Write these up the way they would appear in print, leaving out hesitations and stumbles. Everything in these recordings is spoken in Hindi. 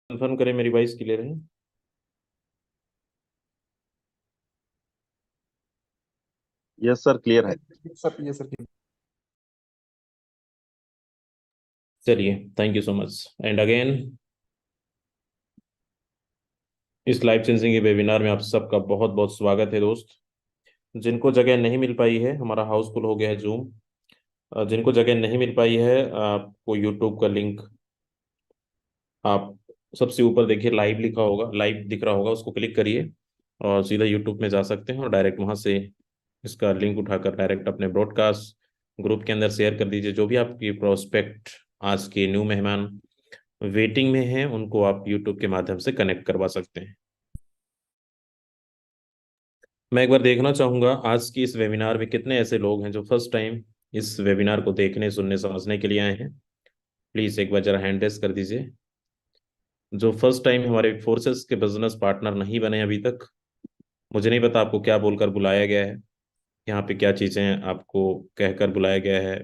कंफर्म करें मेरी वॉइस क्लियर है। यस सर, क्लियर है। सर ये सर चलिए, thank you so much and again इस लाइफ चेंजिंग के वेबिनार में आप सबका बहुत बहुत स्वागत है दोस्त। जिनको जगह नहीं मिल पाई है, हमारा हाउसफुल हो गया है जूम। जिनको जगह नहीं मिल पाई है, आपको यूट्यूब का लिंक आप सबसे ऊपर देखिए, लाइव लिखा होगा, लाइव दिख रहा होगा, उसको क्लिक करिए और सीधा यूट्यूब में जा सकते हैं और डायरेक्ट वहां से इसका लिंक उठाकर डायरेक्ट अपने ब्रॉडकास्ट ग्रुप के अंदर शेयर कर दीजिए। जो भी आपकी प्रोस्पेक्ट आज के न्यू मेहमान वेटिंग में हैं, उनको आप यूट्यूब के माध्यम से कनेक्ट करवा सकते हैं। मैं एक बार देखना चाहूँगा आज की इस वेबिनार में कितने ऐसे लोग हैं जो फर्स्ट टाइम इस वेबिनार को देखने, सुनने, समझने के लिए आए हैं। प्लीज़ एक बार जरा हैंड रेस कर दीजिए। जो फर्स्ट टाइम हमारे फोर्सेस के बिजनेस पार्टनर नहीं बने अभी तक, मुझे नहीं पता आपको क्या बोलकर बुलाया गया है, यहाँ पे क्या चीज़ें आपको कहकर बुलाया गया है,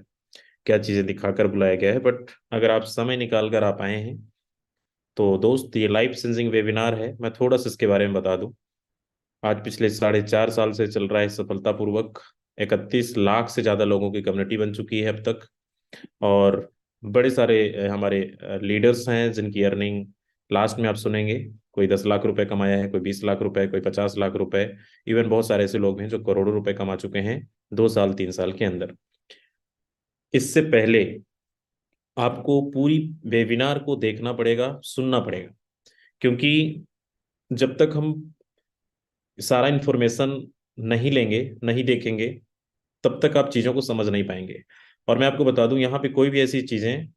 क्या चीज़ें दिखाकर बुलाया गया है, बट अगर आप समय निकाल कर आप आए हैं तो दोस्त, ये लाइफ चेंजिंग वेबिनार है। मैं थोड़ा सा इसके बारे में बता दूं। आज पिछले 4.5 साल से चल रहा है सफलतापूर्वक। 31 लाख से ज़्यादा लोगों की कम्युनिटी बन चुकी है अब तक। और बड़े सारे हमारे लीडर्स हैं जिनकी अर्निंग लास्ट में आप सुनेंगे। कोई 10 लाख रुपए कमाया है, कोई 20 लाख रुपए, कोई 50 लाख रुपए। इवन बहुत सारे ऐसे लोग हैं जो करोड़ों रुपए कमा चुके हैं 2 साल 3 साल के अंदर। इससे पहले आपको पूरी वेबिनार को देखना पड़ेगा, सुनना पड़ेगा, क्योंकि जब तक हम सारा इंफॉर्मेशन नहीं लेंगे, नहीं देखेंगे, तब तक आप चीज़ों को समझ नहीं पाएंगे। और मैं आपको बता दूं, यहाँ पे कोई भी ऐसी चीज़ें,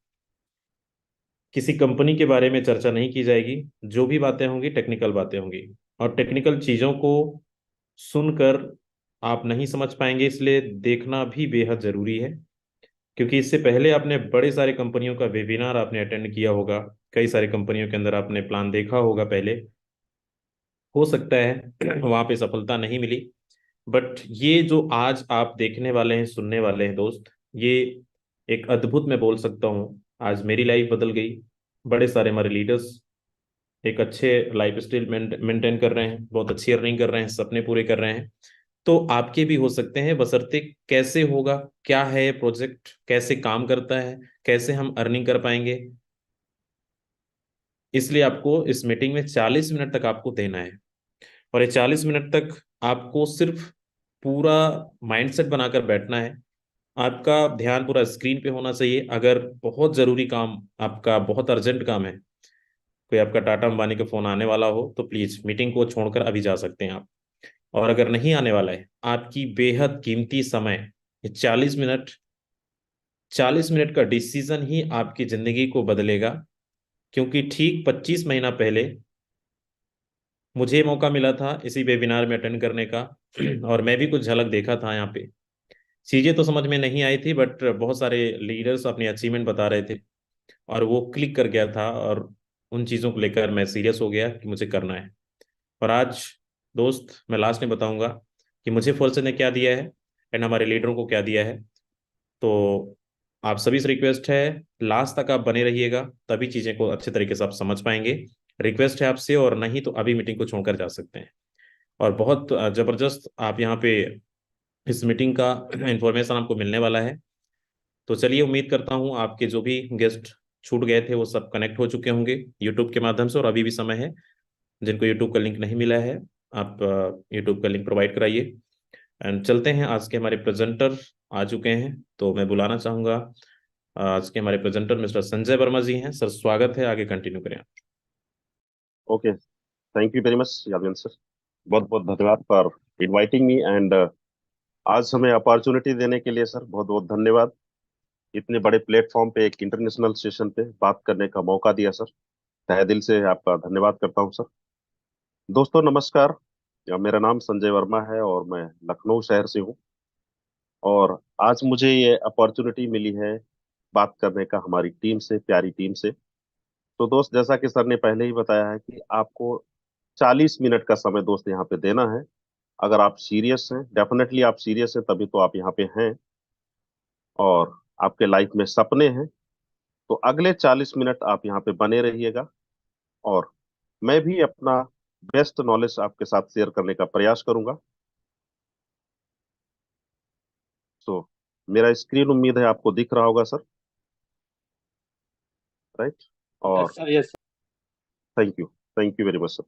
किसी कंपनी के बारे में चर्चा नहीं की जाएगी। जो भी बातें होंगी टेक्निकल बातें होंगी, और टेक्निकल चीज़ों को सुनकर आप नहीं समझ पाएंगे, इसलिए देखना भी बेहद ज़रूरी है। क्योंकि इससे पहले आपने बड़े सारे कंपनियों का वेबिनार आपने अटेंड किया होगा, कई सारी कंपनियों के अंदर आपने प्लान देखा होगा पहले। हो सकता है वहाँ पे सफलता नहीं मिली, बट ये जो आज आप देखने वाले हैं, सुनने वाले हैं दोस्त, ये एक अद्भुत, मैं बोल सकता हूँ, आज मेरी लाइफ बदल गई। बड़े सारे हमारे लीडर्स एक अच्छे लाइफ स्टाइल मेंटेन कर रहे हैं, बहुत अच्छी अर्निंग कर रहे हैं, सपने पूरे कर रहे हैं। तो आपके भी हो सकते हैं, बशर्ते कैसे होगा, क्या है प्रोजेक्ट, कैसे काम करता है, कैसे हम अर्निंग कर पाएंगे। इसलिए आपको इस मीटिंग में 40 मिनट तक आपको देना है। और ये 40 मिनट तक आपको सिर्फ पूरा माइंडसेट बनाकर बैठना है। आपका ध्यान पूरा स्क्रीन पे होना चाहिए। अगर बहुत ज़रूरी काम, आपका बहुत अर्जेंट काम है, कोई आपका टाटा अंबानी का फ़ोन आने वाला हो, तो प्लीज़ मीटिंग को छोड़कर अभी जा सकते हैं आप। और अगर नहीं आने वाला है, आपकी बेहद कीमती समय, ये 40 मिनट, 40 मिनट का डिसीजन ही आपकी ज़िंदगी को बदलेगा। क्योंकि ठीक 25 महीना पहले मुझे मौका मिला था इसी वेबिनार में अटेंड करने का और मैं भी कुछ झलक देखा था यहाँ पे। चीज़ें तो समझ में नहीं आई थी, बट बहुत सारे लीडर्स अपनी अचीवमेंट बता रहे थे और वो क्लिक कर गया था, और उन चीज़ों को लेकर मैं सीरियस हो गया कि मुझे करना है। और आज दोस्त, मैं लास्ट में बताऊंगा कि मुझे फोर्स ने क्या दिया है एंड हमारे लीडरों को क्या दिया है। तो आप सभी से रिक्वेस्ट है, लास्ट तक आप बने रहिएगा, तभी चीज़ें को अच्छे तरीके से आप समझ पाएंगे। रिक्वेस्ट है आपसे, और नहीं तो अभी मीटिंग को छोड़कर जा सकते हैं। और बहुत ज़बरदस्त आप यहाँ पे इस मीटिंग का इंफॉर्मेशन आपको मिलने वाला है। तो चलिए, उम्मीद करता हूँ आपके जो भी गेस्ट छूट गए थे वो सब कनेक्ट हो चुके होंगे यूट्यूब के माध्यम से, और अभी भी समय है। जिनको यूट्यूब का लिंक नहीं मिला है, आप यूट्यूब का लिंक प्रोवाइड कराइए। एंड चलते हैं, आज के हमारे प्रेजेंटर आ चुके हैं, तो मैं बुलाना चाहूँगा आज के हमारे प्रेजेंटर मिस्टर संजय वर्मा जी हैं। सर, स्वागत है, आगे कंटिन्यू करें। Okay, thank you very much Yadav sir. बहुत बहुत धन्यवाद फॉर इनवाइटिंग मी एंड आज हमें अपॉर्चुनिटी देने के लिए सर बहुत बहुत धन्यवाद। इतने बड़े प्लेटफॉर्म पे एक इंटरनेशनल सेशन पे बात करने का मौका दिया सर। तहे दिल से आपका धन्यवाद करता हूँ सर। दोस्तों नमस्कार। मेरा नाम संजय वर्मा है और मैं लखनऊ शहर से हूँ। और आज मुझे ये अपॉर्चुनिटी मिली है बात करने का हमारी टीम से, प्यारी टीम से। तो दोस्त, जैसा कि सर ने पहले ही बताया है कि आपको 40 मिनट का समय दोस्त यहाँ पे देना है। अगर आप सीरियस हैं, डेफिनेटली आप सीरियस हैं, तभी तो आप यहाँ पे हैं और आपके लाइफ में सपने हैं। तो अगले 40 मिनट आप यहाँ पे बने रहिएगा। और मैं भी अपना बेस्ट नॉलेज आपके साथ शेयर करने का प्रयास करूंगा। सो मेरा स्क्रीन उम्मीद है आपको दिख रहा होगा सर, राइट? यस और sir, yes thank you very much sir.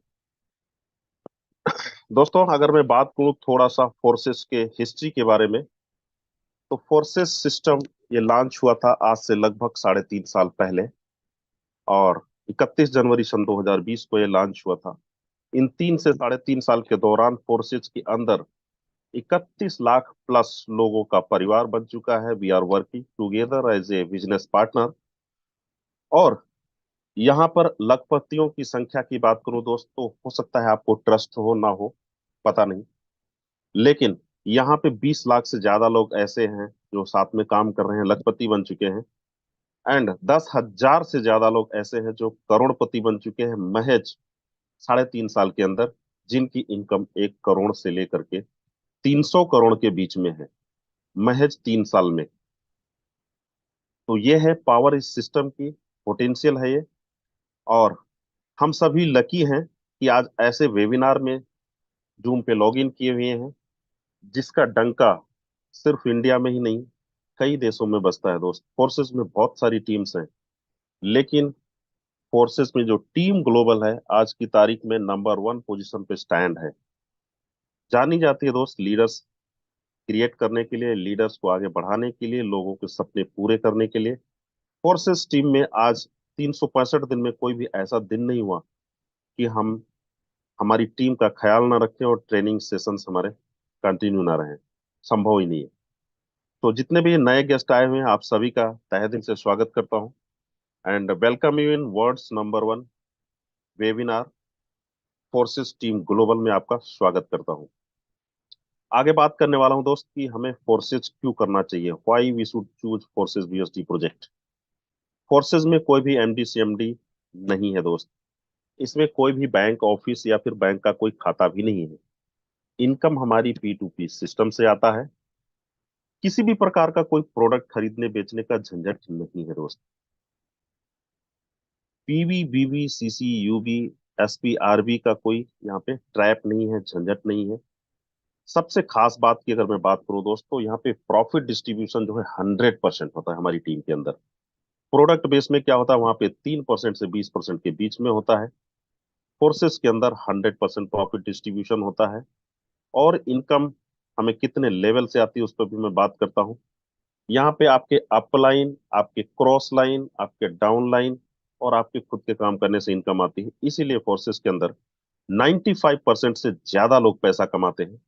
दोस्तों, अगर मैं बात करूं थोड़ा सा फोर्सेस के हिस्ट्री के बारे में, तो फोर्सेस सिस्टम ये लॉन्च हुआ था आज से लगभग 3.5 साल पहले, और 31 जनवरी सन 2020 को ये लॉन्च हुआ था। इन 3 से 3.5 साल के दौरान फोर्सेज के अंदर 31 लाख प्लस लोगों का परिवार बन चुका है। We are working together as a business partner. और यहाँ पर लखपतियों की संख्या की बात करूं दोस्तों, हो सकता है आपको ट्रस्ट हो ना हो, पता नहीं, लेकिन यहाँ पे 20 लाख से ज्यादा लोग ऐसे हैं जो साथ में काम कर रहे हैं, लखपति बन चुके हैं। एंड 10,000 से ज्यादा लोग ऐसे हैं जो करोड़पति बन चुके हैं महज 3.5 साल के अंदर, जिनकी इनकम 1 करोड़ से लेकर के 300 करोड़ के बीच में है, महज 3 साल में। तो ये है पावर इस सिस्टम की, पोटेंशियल है ये। और हम सभी लकी हैं कि आज ऐसे वेबिनार में जूम पे लॉग इन किए हुए हैं, जिसका डंका सिर्फ इंडिया में ही नहीं, कई देशों में बजता है दोस्त। फोर्सेस में बहुत सारी टीम्स हैं, लेकिन फोर्सेस में जो टीम ग्लोबल है आज की तारीख में नंबर 1 पोजीशन पे स्टैंड है। जानी जाती है दोस्त लीडर्स क्रिएट करने के लिए, लीडर्स को आगे बढ़ाने के लिए, लोगों के सपने पूरे करने के लिए। फोर्सेस टीम में आज 365 दिन में कोई भी ऐसा दिन नहीं हुआ कि हम हमारी टीम का ख्याल ना रखें और ट्रेनिंग सेशंस हमारे कंटिन्यू ना रहें। संभव ही नहीं है। तो जितने भी नए गेस्ट आए हुए हैं, आप सभी का तहे दिल से स्वागत करता हूं and welcome you in words number 1 webinar forces team global में आपका स्वागत करता हूं। आगे बात करने वाला हूं दोस्त कि हमें फोर्सेस क्यों करना चाहिए, why we should choose forces BSD project. Forces में कोई भी एमडी सीएमडी नहीं है दोस्त। इसमें कोई भी बैंक ऑफिस या फिर बैंक का कोई खाता भी नहीं है। इनकम हमारी P2P सिस्टम से आता है। किसी भी प्रकार का कोई प्रोडक्ट खरीदने बेचने का झंझट नहीं है दोस्त। पीवी बीवी सीसी यूबी एसपी आरबी का कोई यहाँ पे ट्रैप नहीं है, झंझट नहीं है। सबसे खास बात की अगर मैं बात करूं दोस्तों, यहाँ पे प्रॉफिट डिस्ट्रीब्यूशन जो है 100% होता है हमारी टीम के अंदर। प्रोडक्ट बेस में क्या होता है, वहां पे 3% से 20% के बीच में होता है। फोर्सेस के अंदर 100% प्रॉफिट डिस्ट्रीब्यूशन होता है। और इनकम हमें कितने लेवल से आती है उस पर भी मैं बात करता हूँ। यहाँ पे आपके अपलाइन, आपके क्रॉस लाइन, आपके डाउन लाइन और आपके खुद के काम करने से इनकम आती है। इसीलिए फोर्सेस के अंदर 95% से ज्यादा लोग पैसा कमाते हैं।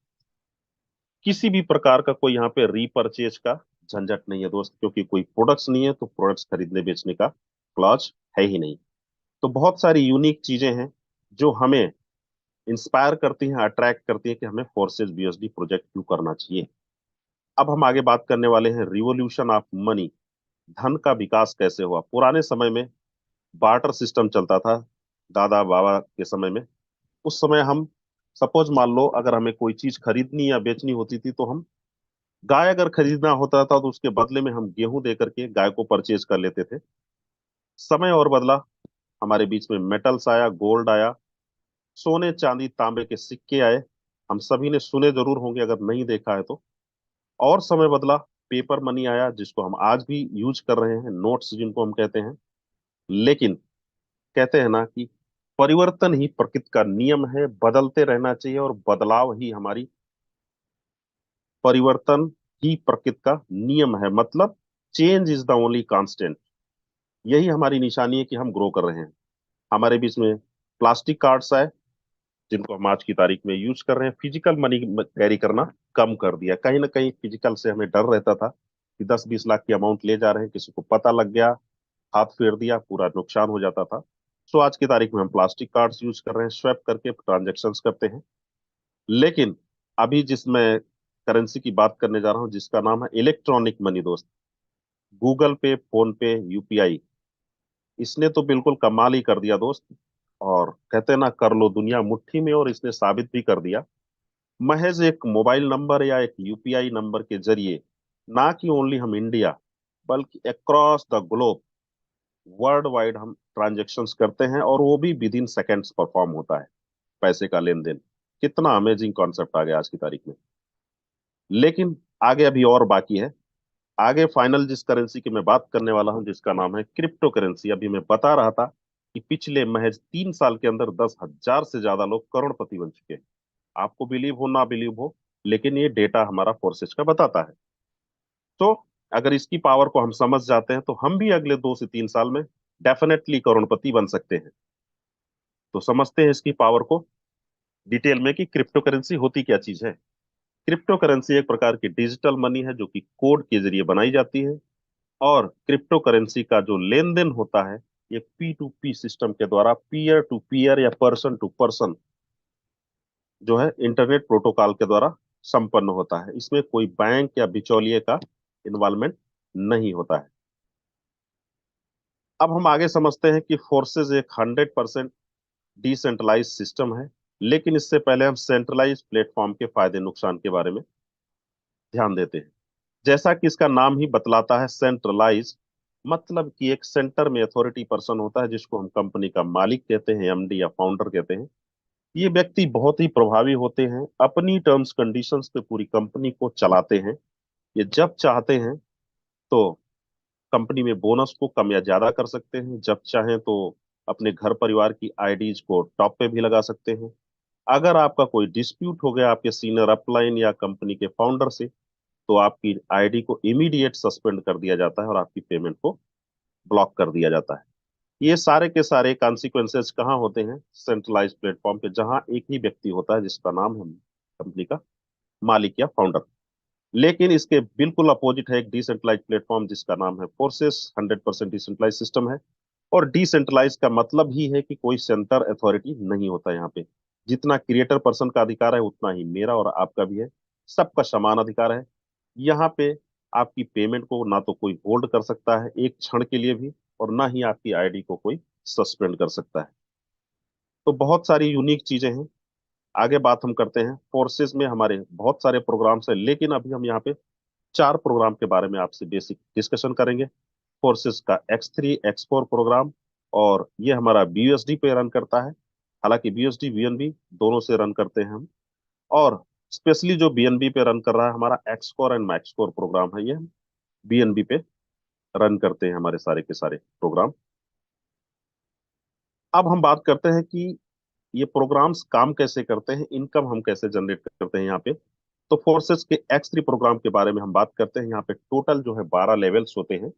किसी भी प्रकार का कोई यहाँ पे रीपरचेज का झंझट नहीं है दोस्त, क्योंकि कोई प्रोडक्ट्स नहीं है तो प्रोडक्ट्स खरीदने बेचने का क्लॉज है ही नहीं। तो बहुत सारी यूनिक चीजें हैं जो हमें इंस्पायर करती हैं, अट्रैक्ट करती हैं कि हमें फोर्सेस बीएसडी प्रोजेक्ट क्यों करना चाहिए। अब हम आगे बात करने वाले हैं रिवोल्यूशन ऑफ मनी, धन का विकास कैसे हुआ। पुराने समय में बार्टर सिस्टम चलता था, दादा बाबा के समय में। उस समय हम सपोज मान लो अगर हमें कोई चीज खरीदनी या बेचनी होती थी, तो हम गाय अगर खरीदना होता था तो उसके बदले में हम गेहूं दे करके गाय को परचेज कर लेते थे। समय और बदला, हमारे बीच में मेटल्स आया, गोल्ड आया, सोने चांदी तांबे के सिक्के आए। हम सभी ने सुने जरूर होंगे अगर नहीं देखा है तो। और समय बदला, पेपर मनी आया जिसको हम आज भी यूज कर रहे हैं, नोट्स जिनको हम कहते हैं। लेकिन कहते हैं ना कि परिवर्तन ही प्रकृति का नियम है, बदलते रहना चाहिए, और बदलाव ही हमारी, परिवर्तन ही प्रकृति का नियम है, मतलब change is the only constant. यही हमारी निशानी है कि हम ग्रो कर रहे हैं। हमारे बीच में प्लास्टिक कार्ड्स आए, जिनको हम आज की तारीख में यूज कर रहे हैं। फिजिकल मनी कैरी करना कम कर दिया। कहीं ना कहीं फिजिकल से हमें डर रहता था कि 10-20 लाख की अमाउंट ले जा रहे हैं, किसी को पता लग गया, हाथ फेर दिया, पूरा नुकसान हो जाता था। सो आज की तारीख में हम प्लास्टिक कार्ड्स यूज कर रहे हैं, स्वैप करके ट्रांजेक्शन्स करते हैं। लेकिन अभी जिस मैं करेंसी की बात करने जा रहा हूँ, जिसका नाम है इलेक्ट्रॉनिक मनी दोस्त, गूगल पे, फोन पे, यूपीआई, इसने तो बिल्कुल कमाल ही कर दिया दोस्त। और कहते हैं ना, कर लो दुनिया मुट्ठी में, और इसने साबित भी कर दिया। महज एक मोबाइल नंबर या एक यूपीआई नंबर के जरिए, ना कि ओनली हम इंडिया, बल्कि across the globe, world wide हम ट्रांजेक्शन्स करते हैं और वो भी विद इन सेकेंड्स परफॉर्म होता है, पैसे का लेन देन। कितना अमेजिंग कॉन्सेप्ट आ गया आज की तारीख में। लेकिन आगे अभी और बाकी है। आगे फाइनल जिस करेंसी की मैं बात करने वाला हूं, जिसका नाम है क्रिप्टो करेंसी, अभी मैं बता रहा था कि पिछले महज 3 साल के अंदर 10,000 से ज्यादा लोग करोड़पति बन चुके हैं। आपको बिलीव हो ना बिलीव हो, लेकिन ये डेटा हमारा फोर्सेज का बताता है। तो अगर इसकी पावर को हम समझ जाते हैं तो हम भी अगले 2 से 3 साल में डेफिनेटली करोड़पति बन सकते हैं। तो समझते हैं इसकी पावर को डिटेल में कि क्रिप्टो करेंसी होती क्या चीज है। क्रिप्टो करेंसी एक प्रकार की डिजिटल मनी है जो कि कोड के जरिए बनाई जाती है। और क्रिप्टो करेंसी का जो लेन देन होता है, ये P2P सिस्टम के द्वारा, पीयर टू पीयर या पर्सन टू पर्सन जो है, इंटरनेट प्रोटोकॉल के द्वारा संपन्न होता है। इसमें कोई बैंक या बिचौलिए का इन्वॉल्वमेंट नहीं होता है। अब हम आगे समझते हैं कि फोर्सेज एक 100% डिसेंट्रलाइज सिस्टम है। लेकिन इससे पहले हम सेंट्रलाइज प्लेटफॉर्म के फायदे नुकसान के बारे में ध्यान देते हैं। जैसा कि इसका नाम ही बतलाता है, सेंट्रलाइज, मतलब कि एक सेंटर में अथॉरिटी पर्सन होता है जिसको हम कंपनी का मालिक कहते हैं, एमडी या फाउंडर कहते हैं। ये व्यक्ति बहुत ही प्रभावी होते हैं, अपनी टर्म्स कंडीशंस पे पूरी कंपनी को चलाते हैं। ये जब चाहते हैं तो कंपनी में बोनस को कम या ज्यादा कर सकते हैं, जब चाहें तो अपने घर परिवार की आईडीज को टॉप पे भी लगा सकते हैं। अगर आपका कोई डिस्प्यूट हो गया आपके सीनियर अपलाइन या कंपनी के फाउंडर से, तो आपकी आईडी को इमीडिएट सस्पेंड कर दिया जाता है और आपकी पेमेंट को ब्लॉक कर दिया जाता है। ये सारे के सारे कॉन्सिक्वेंसेस कहाँ होते हैं? सेंट्रलाइज प्लेटफॉर्म पे, जहां एक ही व्यक्ति होता है जिसका नाम है कंपनी का मालिक या फाउंडर। लेकिन इसके बिल्कुल अपोजिट है एक डिसेंट्रलाइज प्लेटफॉर्म जिसका नाम है फोर्सेस। 100% डिसेंट्रलाइज सिस्टम है। और डिसेंट्रलाइज का मतलब ही है कि कोई सेंटर अथॉरिटी नहीं होता यहाँ पे। जितना क्रिएटर पर्सन का अधिकार है उतना ही मेरा और आपका भी है। सबका समान अधिकार है। यहाँ पे आपकी पेमेंट को ना तो कोई होल्ड कर सकता है एक क्षण के लिए भी, और ना ही आपकी आईडी को कोई सस्पेंड कर सकता है। तो बहुत सारी यूनिक चीजें हैं। आगे बात हम करते हैं। फोर्सेस में हमारे बहुत सारे प्रोग्राम्स हैं, लेकिन अभी हम यहाँ पे 4 प्रोग्राम के बारे में आपसे बेसिक डिस्कशन करेंगे। फोर्सेस का X3 X4 प्रोग्राम, और ये हमारा BUSD पे रन करता है। हालांकि BUSD BNB दोनों से रन करते हैं हम। और स्पेशली जो BNB पे रन कर रहा है हमारा Xcore एंड Maxcore प्रोग्राम है, ये BNB पे रन करते हैं हमारे सारे के सारे प्रोग्राम। अब हम बात करते हैं कि ये प्रोग्राम्स काम कैसे करते हैं, इनकम हम कैसे जनरेट करते हैं यहाँ पे। तो फोर्सेस के X3 प्रोग्राम के बारे में हम बात करते हैं। यहाँ पे टोटल जो है 12 लेवल्स होते हैं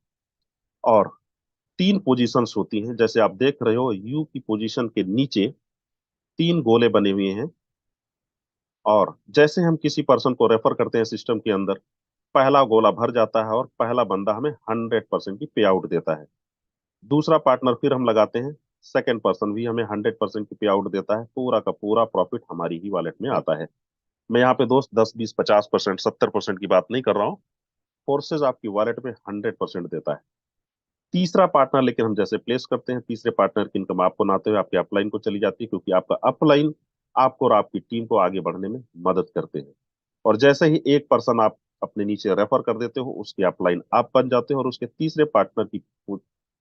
और 3 पोजीशंस होती हैं। जैसे आप देख रहे हो, यू की पोजीशन के नीचे 3 गोले बने हुए हैं। और जैसे हम किसी पर्सन को रेफर करते हैं सिस्टम के अंदर, पहला गोला भर जाता है और पहला बंदा हमें 100% की पे आउट देता है। दूसरा पार्टनर फिर हम लगाते हैं, सेकंड पर्सन भी हमें 100% की पे आउट देता है। पूरा का पूरा प्रॉफिट हमारी ही वॉलेट में आता है। मैं यहाँ पे दोस्त 10, 20, 50%, 70% की बात नहीं कर रहा हूँ। फोर्सेज आपकी वॉलेट में 100% देता है। तीसरा पार्टनर लेकिन हम जैसे प्लेस करते हैं, तीसरे पार्टनर की इनकम आपको ना आते हुए आपके अपलाइन को चली जाती है, क्योंकि आपका अपलाइन आपको और आपकी टीम को आगे बढ़ने में मदद करते हैं। और जैसे ही एक पर्सन आप अपने नीचे रेफर कर देते हो, उसकी अपलाइन आप बन जाते हो और उसके तीसरे पार्टनर की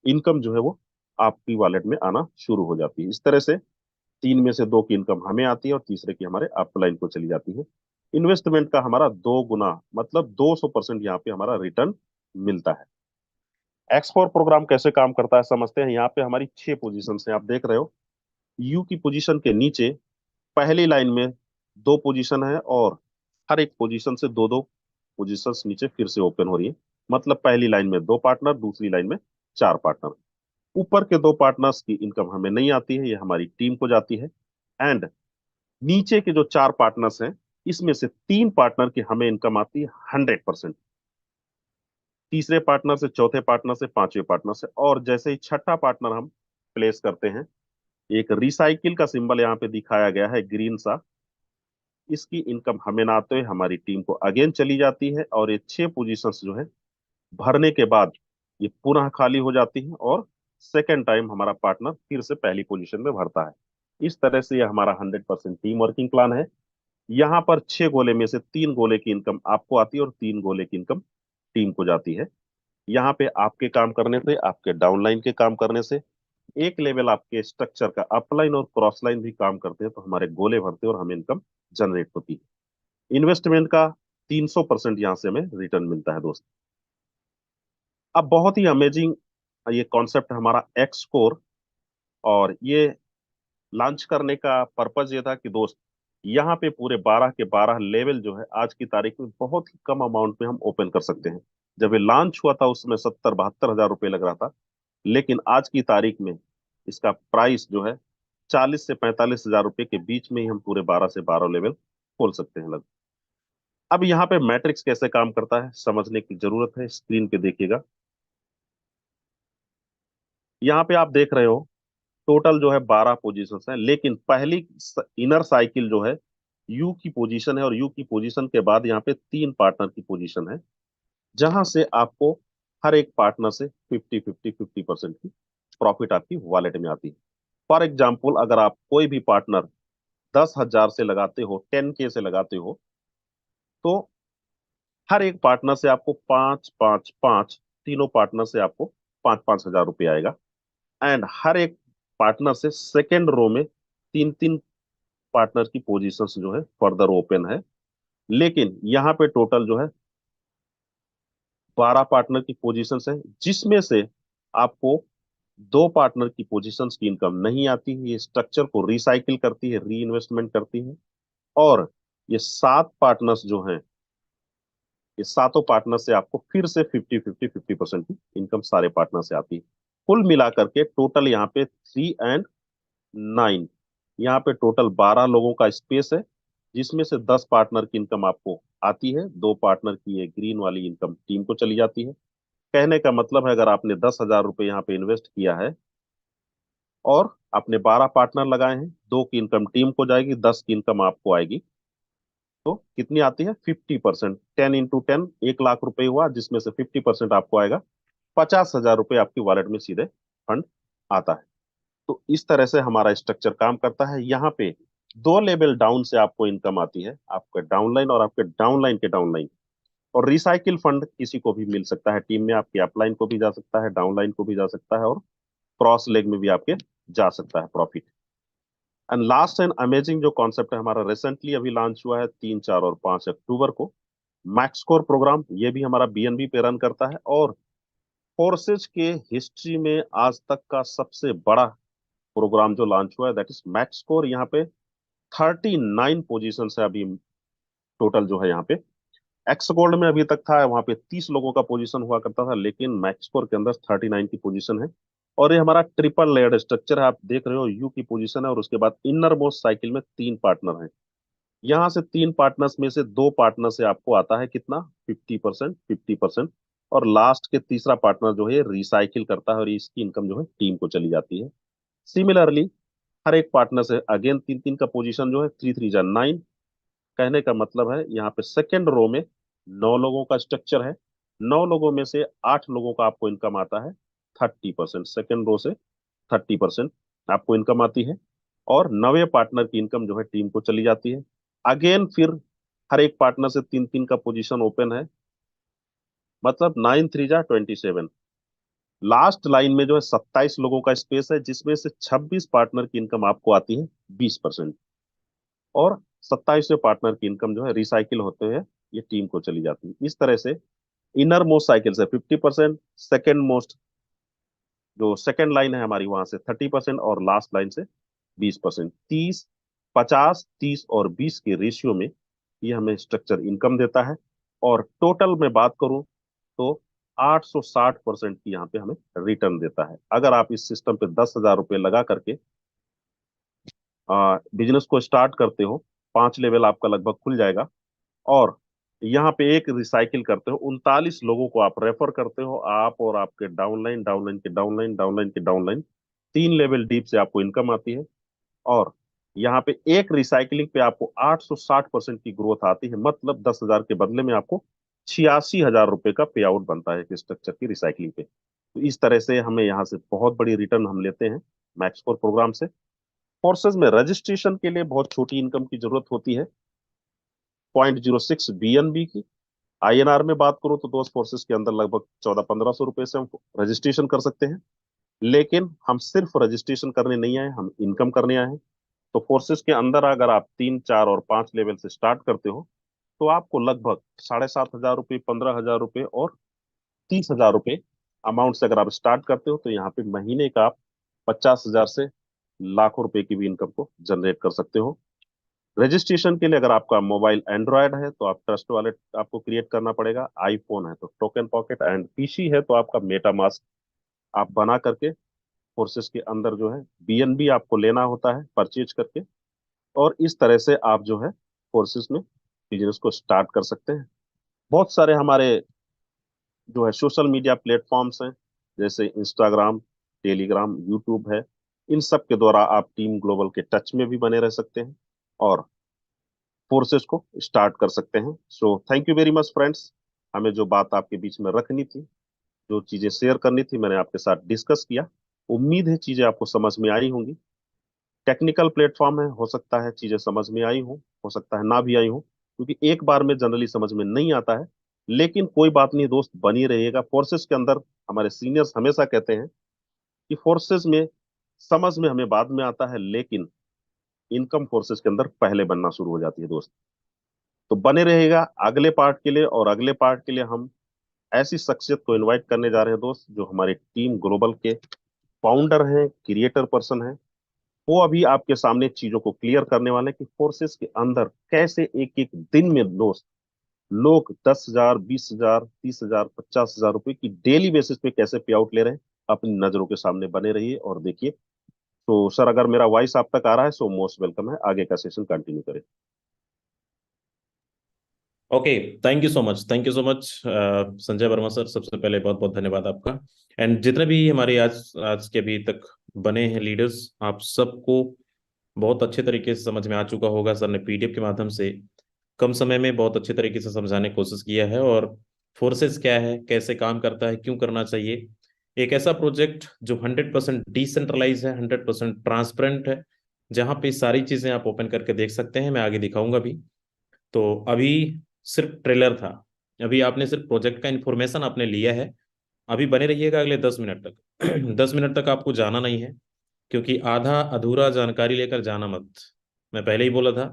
इनकम जो है वो आपकी वॉलेट में आना शुरू हो जाती है। इस तरह से 3 में से 2 की इनकम हमें आती है और तीसरे की हमारे अपलाइन को चली जाती है। इन्वेस्टमेंट का हमारा 2 गुना, मतलब 200% यहाँ पे हमारा रिटर्न मिलता है। X4 प्रोग्राम कैसे काम करता है समझते हैं। यहाँ पे हमारी 6 पोजीशन है, आप देख रहे हो। यू की पोजीशन के नीचे पहली लाइन में 2 पोजीशन है, और हर एक पोजीशन से 2 2 पोजीशंस नीचे फिर से ओपन हो रही है। मतलब पहली लाइन में 2 पार्टनर, दूसरी लाइन में 4 पार्टनर। ऊपर के 2 पार्टनर्स की इनकम हमें नहीं आती है, ये हमारी टीम को जाती है। एंड नीचे के जो 4 पार्टनर्स हैं, इसमें से 3 पार्टनर की हमें इनकम आती है 100%। तीसरे पार्टनर से, चौथे पार्टनर से, पांचवें पार्टनर से, और जैसे ही छठा पार्टनर हम प्लेस करते हैं, एक रिसाइकिल का सिंबल यहाँ पे दिखाया गया है ग्रीन सा, इसकी इनकम हमें ना आते हुए हमारी टीम को अगेन चली जाती है। और ये 6 पोजीशंस जो है भरने के बाद ये पुनः खाली हो जाती है, और सेकेंड टाइम हमारा पार्टनर फिर से पहली पोजीशन में भरता है। इस तरह से ये हमारा 100% टीम वर्किंग प्लान है। यहाँ पर 6 गोले में से 3 गोले की इनकम आपको आती है और 3 गोले की इनकम टीम को जाती है। यहाँ पे आपके काम करने से, आपके डाउनलाइन के काम करने से एक लेवल आपके स्ट्रक्चर का अपलाइन और क्रॉस लाइन भी काम करते हैं तो हमारे गोले भरते हैं और हमें इनकम जनरेट होती है। इन्वेस्टमेंट का 300% यहाँ से हमें रिटर्न मिलता है दोस्त। अब बहुत ही अमेजिंग ये कॉन्सेप्ट हमारा एक्स कोर, और ये लॉन्च करने का पर्पज ये था कि दोस्त यहाँ पे पूरे 12 के 12 लेवल जो है आज की तारीख में बहुत ही कम अमाउंट में हम ओपन कर सकते हैं। जब ये लॉन्च हुआ था उसमें 70-72 हजार रुपये लग रहा था, लेकिन आज की तारीख में इसका प्राइस जो है 40 से 45 हजार रुपये के बीच में ही हम पूरे 12 से 12 लेवल खोल सकते हैं लगभग। अब यहाँ पे मैट्रिक्स कैसे काम करता है समझने की जरूरत है, स्क्रीन पे देखिएगा। यहाँ पे आप देख रहे हो टोटल जो है 12 पोजीशंस है, लेकिन पहली इनर साइकिल जो है यू की पोजीशन है, और यू की पोजीशन के बाद यहाँ पे 3 पार्टनर की पोजीशन है, जहां से आपको हर एक पार्टनर से 50-50 50% की प्रॉफिट आपकी वॉलेट में आती है। फॉर एग्जाम्पल अगर आप कोई भी पार्टनर 10 हजार से लगाते हो, 10K से लगाते हो, तो हर एक पार्टनर से आपको 5-5-5, तीनों पार्टनर से आपको 5-5 हजार रुपये आएगा। एंड हर एक पार्टनर से सेकेंड रो में 3-3 पार्टनर की पोजीशंस जो है फर्दर ओपन है। लेकिन यहाँ पे टोटल जो है 12 पार्टनर की पोजीशंस है, जिसमें से आपको 2 पार्टनर की पोजीशंस की इनकम नहीं आती है। ये स्ट्रक्चर को रिसाइकिल करती है, री इन्वेस्टमेंट करती है। और ये 7 पार्टनर्स जो हैं, ये सातों पार्टनर से आपको फिर से 50-50 50% की इनकम सारे पार्टनर से आती है। कुल मिलाकर के टोटल यहाँ पे 3 और 9, यहाँ पे टोटल 12 लोगों का स्पेस है, जिसमें से 10 पार्टनर की इनकम आपको आती है। 2 पार्टनर की ये ग्रीन वाली इनकम टीम को चली जाती है। कहने का मतलब है अगर आपने 10 हजार रुपये यहाँ पे इन्वेस्ट किया है और आपने 12 पार्टनर लगाए हैं, 2 की इनकम टीम को जाएगी, 10 की इनकम आपको आएगी, तो कितनी आती है 50%। 10 × 10 1 लाख रुपए हुआ, जिसमें से 50% आपको आएगा, 50 हजार रुपये आपकी वॉलेट में सीधे फंड आता है। तो इस तरह से हमारा स्ट्रक्चर काम करता है। यहाँ पे 2 लेवल डाउन से आपको इनकम आती है, आपके डाउनलाइन और आपके डाउनलाइन के डाउनलाइन। और रिसाइकिल फंड किसी को भी मिल सकता है टीम में, आपके अपलाइन को भी जा सकता है, डाउनलाइन को भी जा सकता है, और क्रॉस लेग में भी आपके जा सकता है profit. And last and amazing जो कॉन्सेप्ट है हमारा, रिसेंटली अभी लॉन्च हुआ है 3, 4 और 5 अक्टूबर को, मैक्सकोर प्रोग्राम। ये भी हमारा बीएनबी पे रन करता है, और फोर्सेज के हिस्ट्री में आज तक का सबसे बड़ा प्रोग्राम जो लॉन्च हुआ है दैट इज मैक्सकोर। यहाँ पे 39 पोजीशन है अभी टोटल जो है यहाँ पे। एक्स गोल्ड में अभी तक था वहां पे 30 लोगों का पोजीशन हुआ करता था, लेकिन मैक्सकोर के अंदर 39 की पोजीशन है। और ये हमारा ट्रिपल लेयर्ड स्ट्रक्चर है, आप देख रहे हो यू की पोजीशन है, और उसके बाद इनर मोस्ट साइकिल में 3 पार्टनर हैं। यहाँ से 3 पार्टनर्स में से 2 पार्टनर से आपको आता है कितना, 50%। और लास्ट के तीसरा पार्टनर जो है रिसाइकिल करता है, और इसकी इनकम जो है टीम को चली जाती है। सिमिलरली हर एक पार्टनर से अगेन 3-3 का पोजीशन जो है, 3 3 जा 9। कहने का मतलब है यहाँ पे सेकेंड रो में 9 लोगों का स्ट्रक्चर है। 9 लोगों में से 8 लोगों का आपको इनकम आता है 30%। सेकेंड रो से 30% आपको इनकम आती है, और 9 पार्टनर की इनकम जो है टीम को चली जाती है। अगेन फिर हर एक पार्टनर से 3 3 का पोजीशन ओपन है, मतलब 9 3 जा 27। लास्ट लाइन में जो है 27 लोगों का स्पेस है, जिसमें से 26 पार्टनर की इनकम आपको आती है 20%। और 27वें पार्टनर की इनकम जो है रिसाइकिल होते हुए ये टीम को चली जाती है। इस तरह से इनर मोस्ट साइकिल से 50%, सेकेंड मोस्ट जो सेकेंड लाइन है हमारी वहां से 30%, और लास्ट लाइन से 20%। 30 50 30 और 20 के रेशियो में ये हमें स्ट्रक्चर इनकम देता है। और टोटल में बात करूं तो 860% की यहाँ पे हमें रिटर्न देता है। अगर आप इस सिस्टम पे 10 हजार रुपये लगा करके बिजनेस को स्टार्ट करते हो, 5 लेवल आपका लगभग खुल जाएगा। और यहाँ पे एक रिसाइकिल करते हो, 39 लोगों को आप रेफर करते हो, आप और आपके डाउनलाइन, डाउनलाइन के डाउनलाइन, डाउनलाइन के डाउनलाइन, 3 लेवल डीप से आपको इनकम आती है। और यहाँ पे एक रिसाइकलिंग पे आपको 860% की ग्रोथ आती है, मतलब 10 हजार के बदले में आपको 86 हजार रुपये का पे आउट बनता है एक स्ट्रक्चर की रिसाइकलिंग पे। तो इस तरह से हमें यहाँ से बहुत बड़ी रिटर्न हम लेते हैं मैक्सकोर प्रोग्राम से। फोर्सेज में रजिस्ट्रेशन के लिए बहुत छोटी इनकम की जरूरत होती है, 0.06 बीएनबी की। आईएनआर में बात करूं तो दोस्त फोर्सेस के अंदर लगभग 1400-1500 रुपए से हम रजिस्ट्रेशन कर सकते हैं। लेकिन हम सिर्फ रजिस्ट्रेशन करने नहीं आए, हम इनकम करने आए हैं। तो फोर्सेस के अंदर अगर आप 3, 4 और 5 लेवल से स्टार्ट करते हो तो आपको लगभग 7,500 रुपये, 15,000 रुपये और 30,000 रुपये अमाउंट से अगर आप स्टार्ट करते हो तो यहाँ पे महीने का आप 50,000 से लाखों रुपए की भी इनकम को जनरेट कर सकते हो। रजिस्ट्रेशन के लिए अगर आपका मोबाइल एंड्रॉयड है तो आप ट्रस्ट वॉलेट आपको क्रिएट करना पड़ेगा, आईफोन है तो टोकन पॉकेट, एंड पीसी है तो आपका मेटा मास्क आप बना करके फोर्सेस के अंदर जो है बीएनबी आपको लेना होता है परचेज करके, और इस तरह से आप जो है फोर्सेस में बिजनेस को स्टार्ट कर सकते हैं। बहुत सारे हमारे जो है सोशल मीडिया प्लेटफॉर्म्स हैं, जैसे इंस्टाग्राम, टेलीग्राम, यूट्यूब है। इन सब के द्वारा आप टीम ग्लोबल के टच में भी बने रह सकते हैं और फोर्सेस को स्टार्ट कर सकते हैं। सो thank you very much friends, हमें जो बात आपके बीच में रखनी थी, जो चीजें शेयर करनी थी, मैंने आपके साथ डिस्कस किया। उम्मीद है चीजें आपको समझ में आई होंगी। टेक्निकल प्लेटफॉर्म है, हो सकता है चीजें समझ में आई हो सकता है ना भी आई हो, क्योंकि एक बार में जनरली समझ में नहीं आता है। लेकिन कोई बात नहीं दोस्त, बनी रहिएगा फोर्सेस के अंदर। हमारे सीनियर्स हमेशा कहते हैं कि फोर्सेस में समझ में हमें बाद में आता है, लेकिन इनकम फोर्सेस के अंदर पहले बनना शुरू हो जाती है दोस्त। तो बने रहेगा अगले पार्ट के लिए, और अगले पार्ट के लिए हम ऐसी शख्सियत को इनवाइट करने जा रहे हैं दोस्त, जो हमारी टीम ग्लोबल के फाउंडर हैं, क्रिएटर पर्सन हैं। वो अभी आपके सामने चीजों को क्लियर करने वाले हैं कि फोर्सेस के अंदर कैसे एक एक दिन में दोस्त लोग 10,000, 20,000, 30,000, 50,000 रुपए की डेली बेसिस पे कैसे पे आउट ले रहे हैं। अपनी नजरों के सामने बने रहिए और देखिए। तो सर, अगर मेरा वॉइस आप तक आ रहा है सो मोस्ट वेलकम है, आगे का सेशन कंटिन्यू करें। Okay, thank you so much, thank you so much Sanjay Verma sir. सबसे पहले बहुत बहुत धन्यवाद आपका। एंड जितने भी हमारे आज आज के अभी तक बने हैं लीडर्स, आप सबको बहुत अच्छे तरीके से समझ में आ चुका होगा। सर ने पीडीएफ के माध्यम से कम समय में बहुत अच्छे तरीके से समझाने की कोशिश किया है, और फोर्सेस क्या है, कैसे काम करता है, क्यों करना चाहिए। एक ऐसा प्रोजेक्ट जो 100% डिसेंट्रलाइज है, 100% ट्रांसपेरेंट है, जहाँ पे सारी चीज़ें आप ओपन करके देख सकते हैं। मैं आगे दिखाऊंगा भी। तो अभी सिर्फ ट्रेलर था, अभी आपने सिर्फ प्रोजेक्ट का इन्फॉर्मेशन आपने लिया है। अभी बने रहिएगा अगले 10 मिनट तक। 10 मिनट तक आपको जाना नहीं है, क्योंकि आधा अधूरा जानकारी लेकर जाना मत। मैं पहले ही बोला था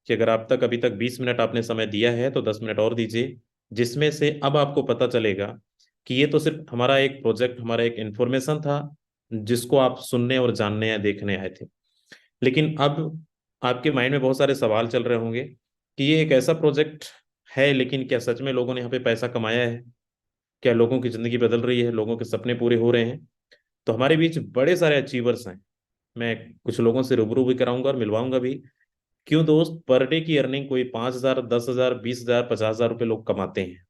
कि अगर आप तक अभी तक 20 मिनट आपने समय दिया है तो 10 मिनट और दीजिए, जिसमें से अब आपको पता चलेगा कि ये तो सिर्फ हमारा एक प्रोजेक्ट, हमारा एक इन्फॉर्मेशन था, जिसको आप सुनने और जानने या देखने आए थे। लेकिन अब आपके माइंड में बहुत सारे सवाल चल रहे होंगे कि ये एक ऐसा प्रोजेक्ट है, लेकिन क्या सच में लोगों ने यहाँ पे पैसा कमाया है? क्या लोगों की जिंदगी बदल रही है? लोगों के सपने पूरे हो रहे हैं? तो हमारे बीच बड़े सारे अचीवर्स हैं। मैं कुछ लोगों से रूबरू भी कराऊंगा और मिलवाऊंगा भी। क्यों दोस्त, पर डे की अर्निंग कोई 5,000, 10,000, 20,000, 50,000 रुपये लोग कमाते हैं।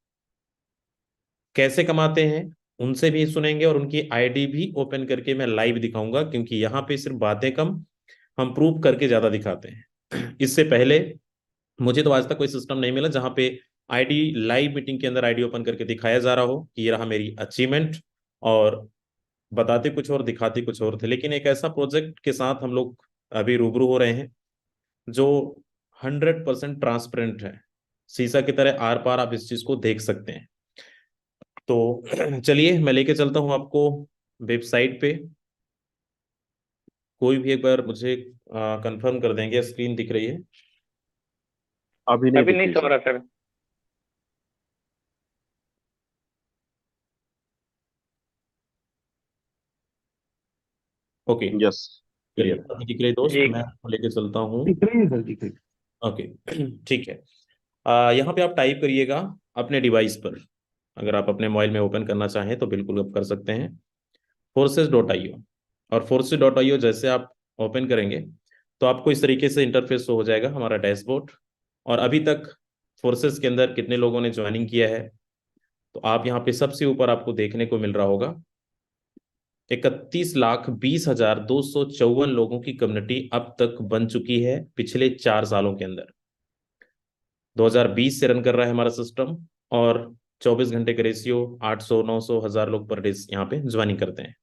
कैसे कमाते हैं उनसे भी सुनेंगे, और उनकी आईडी भी ओपन करके मैं लाइव दिखाऊंगा, क्योंकि यहाँ पे सिर्फ बातें कम, हम प्रूव करके ज्यादा दिखाते हैं। इससे पहले मुझे तो आज तक कोई सिस्टम नहीं मिला जहां पे आईडी लाइव मीटिंग के अंदर आईडी ओपन करके दिखाया जा रहा हो कि ये रहा मेरी अचीवमेंट, और बताते कुछ और दिखाते कुछ और थे। लेकिन एक ऐसा प्रोजेक्ट के साथ हम लोग अभी रूबरू हो रहे हैं जो 100% ट्रांसपेरेंट है। शीशा की तरह आर पार आप इस चीज को देख सकते हैं। तो चलिए मैं लेके चलता हूँ आपको वेबसाइट पे। कोई भी एक बार मुझे कंफर्म कर देंगे, स्क्रीन दिख रही है? अभी नहीं अभी दिख नहीं रही सो सर। रहा सर। ओके, यस, चलिए क्लियर है। अभी दिख रही है दोस्त, जी मैं आपको लेके चलता हूँ। दिख रही है सर, दिख रही ओके। ठीक है। यहाँ पे आप टाइप करिएगा अपने डिवाइस पर। अगर आप अपने मोबाइल में ओपन करना चाहें तो बिल्कुल आप कर सकते हैं, forces.io। और forces.io जैसे आप ओपन करेंगे तो आपको इस तरीके से इंटरफेस हो जाएगा, हमारा डैशबोर्ड। और अभी तक फोर्सेस के अंदर कितने लोगों ने ज्वाइनिंग किया है, तो आप यहाँ पे सबसे ऊपर आपको देखने को मिल रहा होगा 31,20,254 लोगों की कम्युनिटी अब तक बन चुकी है पिछले 4 सालों के अंदर। 2020 से रन कर रहा है हमारा सिस्टम, और 24 घंटे का रेशियो 800, 900, 1,000 लोग पर डे यहाँ पे ज्वाइनिंग करते हैं।